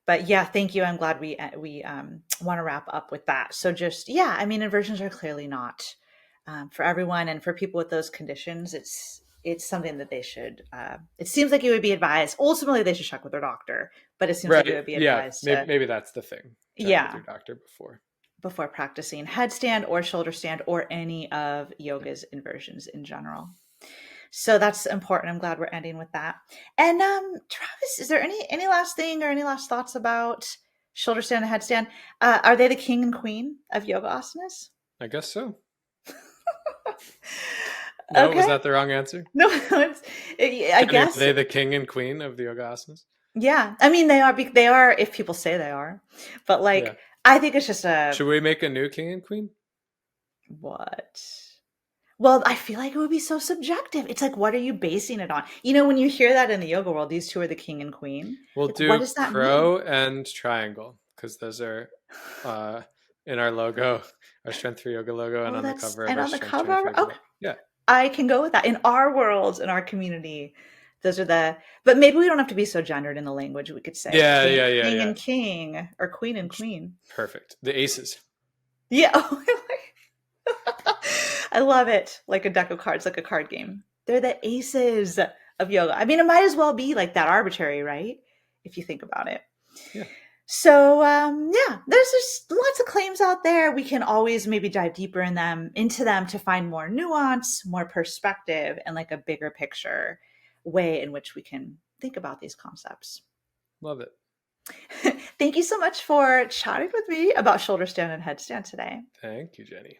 But yeah, thank you. I'm glad we want to wrap up with that. So just yeah, I mean, inversions are clearly not for everyone, and for people with those conditions, it's something that they should. It seems like it would be advised. Ultimately, they should check with their doctor, but it seems like it Right. would be Yeah. advised Maybe, to maybe that's the thing. Check with yeah your doctor before. before practicing headstand or shoulder stand or any of yoga's inversions in general. So that's important. I'm glad we're ending with that. And Travis, is there any last thing or any last thoughts about shoulder stand and headstand? Are they the king and queen of yoga asanas? I guess so. No, was Okay. that the wrong answer? No, I Jenny, are guess. they the king and queen of the yoga asanas? Yeah. I mean, they are. They are if people say they are, but Yeah. like, I think it's just a Should we make a new king and queen? what? Well, I feel like it would be so subjective. It's like, what are you basing it on? When you hear that in the yoga world, these two are the king and queen. We'll Like, what do does that mean? crow and triangle because those are uh, in our logo, our Strength for Yoga logo, and Oh, on the that's cover of and our on the Strength Training for cover. Yoga Okay, book. Yeah. I can go with that. In our world, in our community, those are but maybe we don't have to be so gendered in the language. We could say Yeah. king, Yeah. Yeah. king Yeah. and king, or queen and queen. Perfect. The aces. Yeah. I love it. Like a deck of cards, like a card game. They're the aces of yoga. I mean, it might as well be like that arbitrary, right? If you think about it. Yeah. So yeah, there's just lots of claims out there. We can always maybe dive deeper into them to find more nuance, more perspective, and like a bigger picture way in which we can think about these concepts. Love it. Thank you so much for chatting with me about shoulder stand and headstand today. Thank you, Jenny.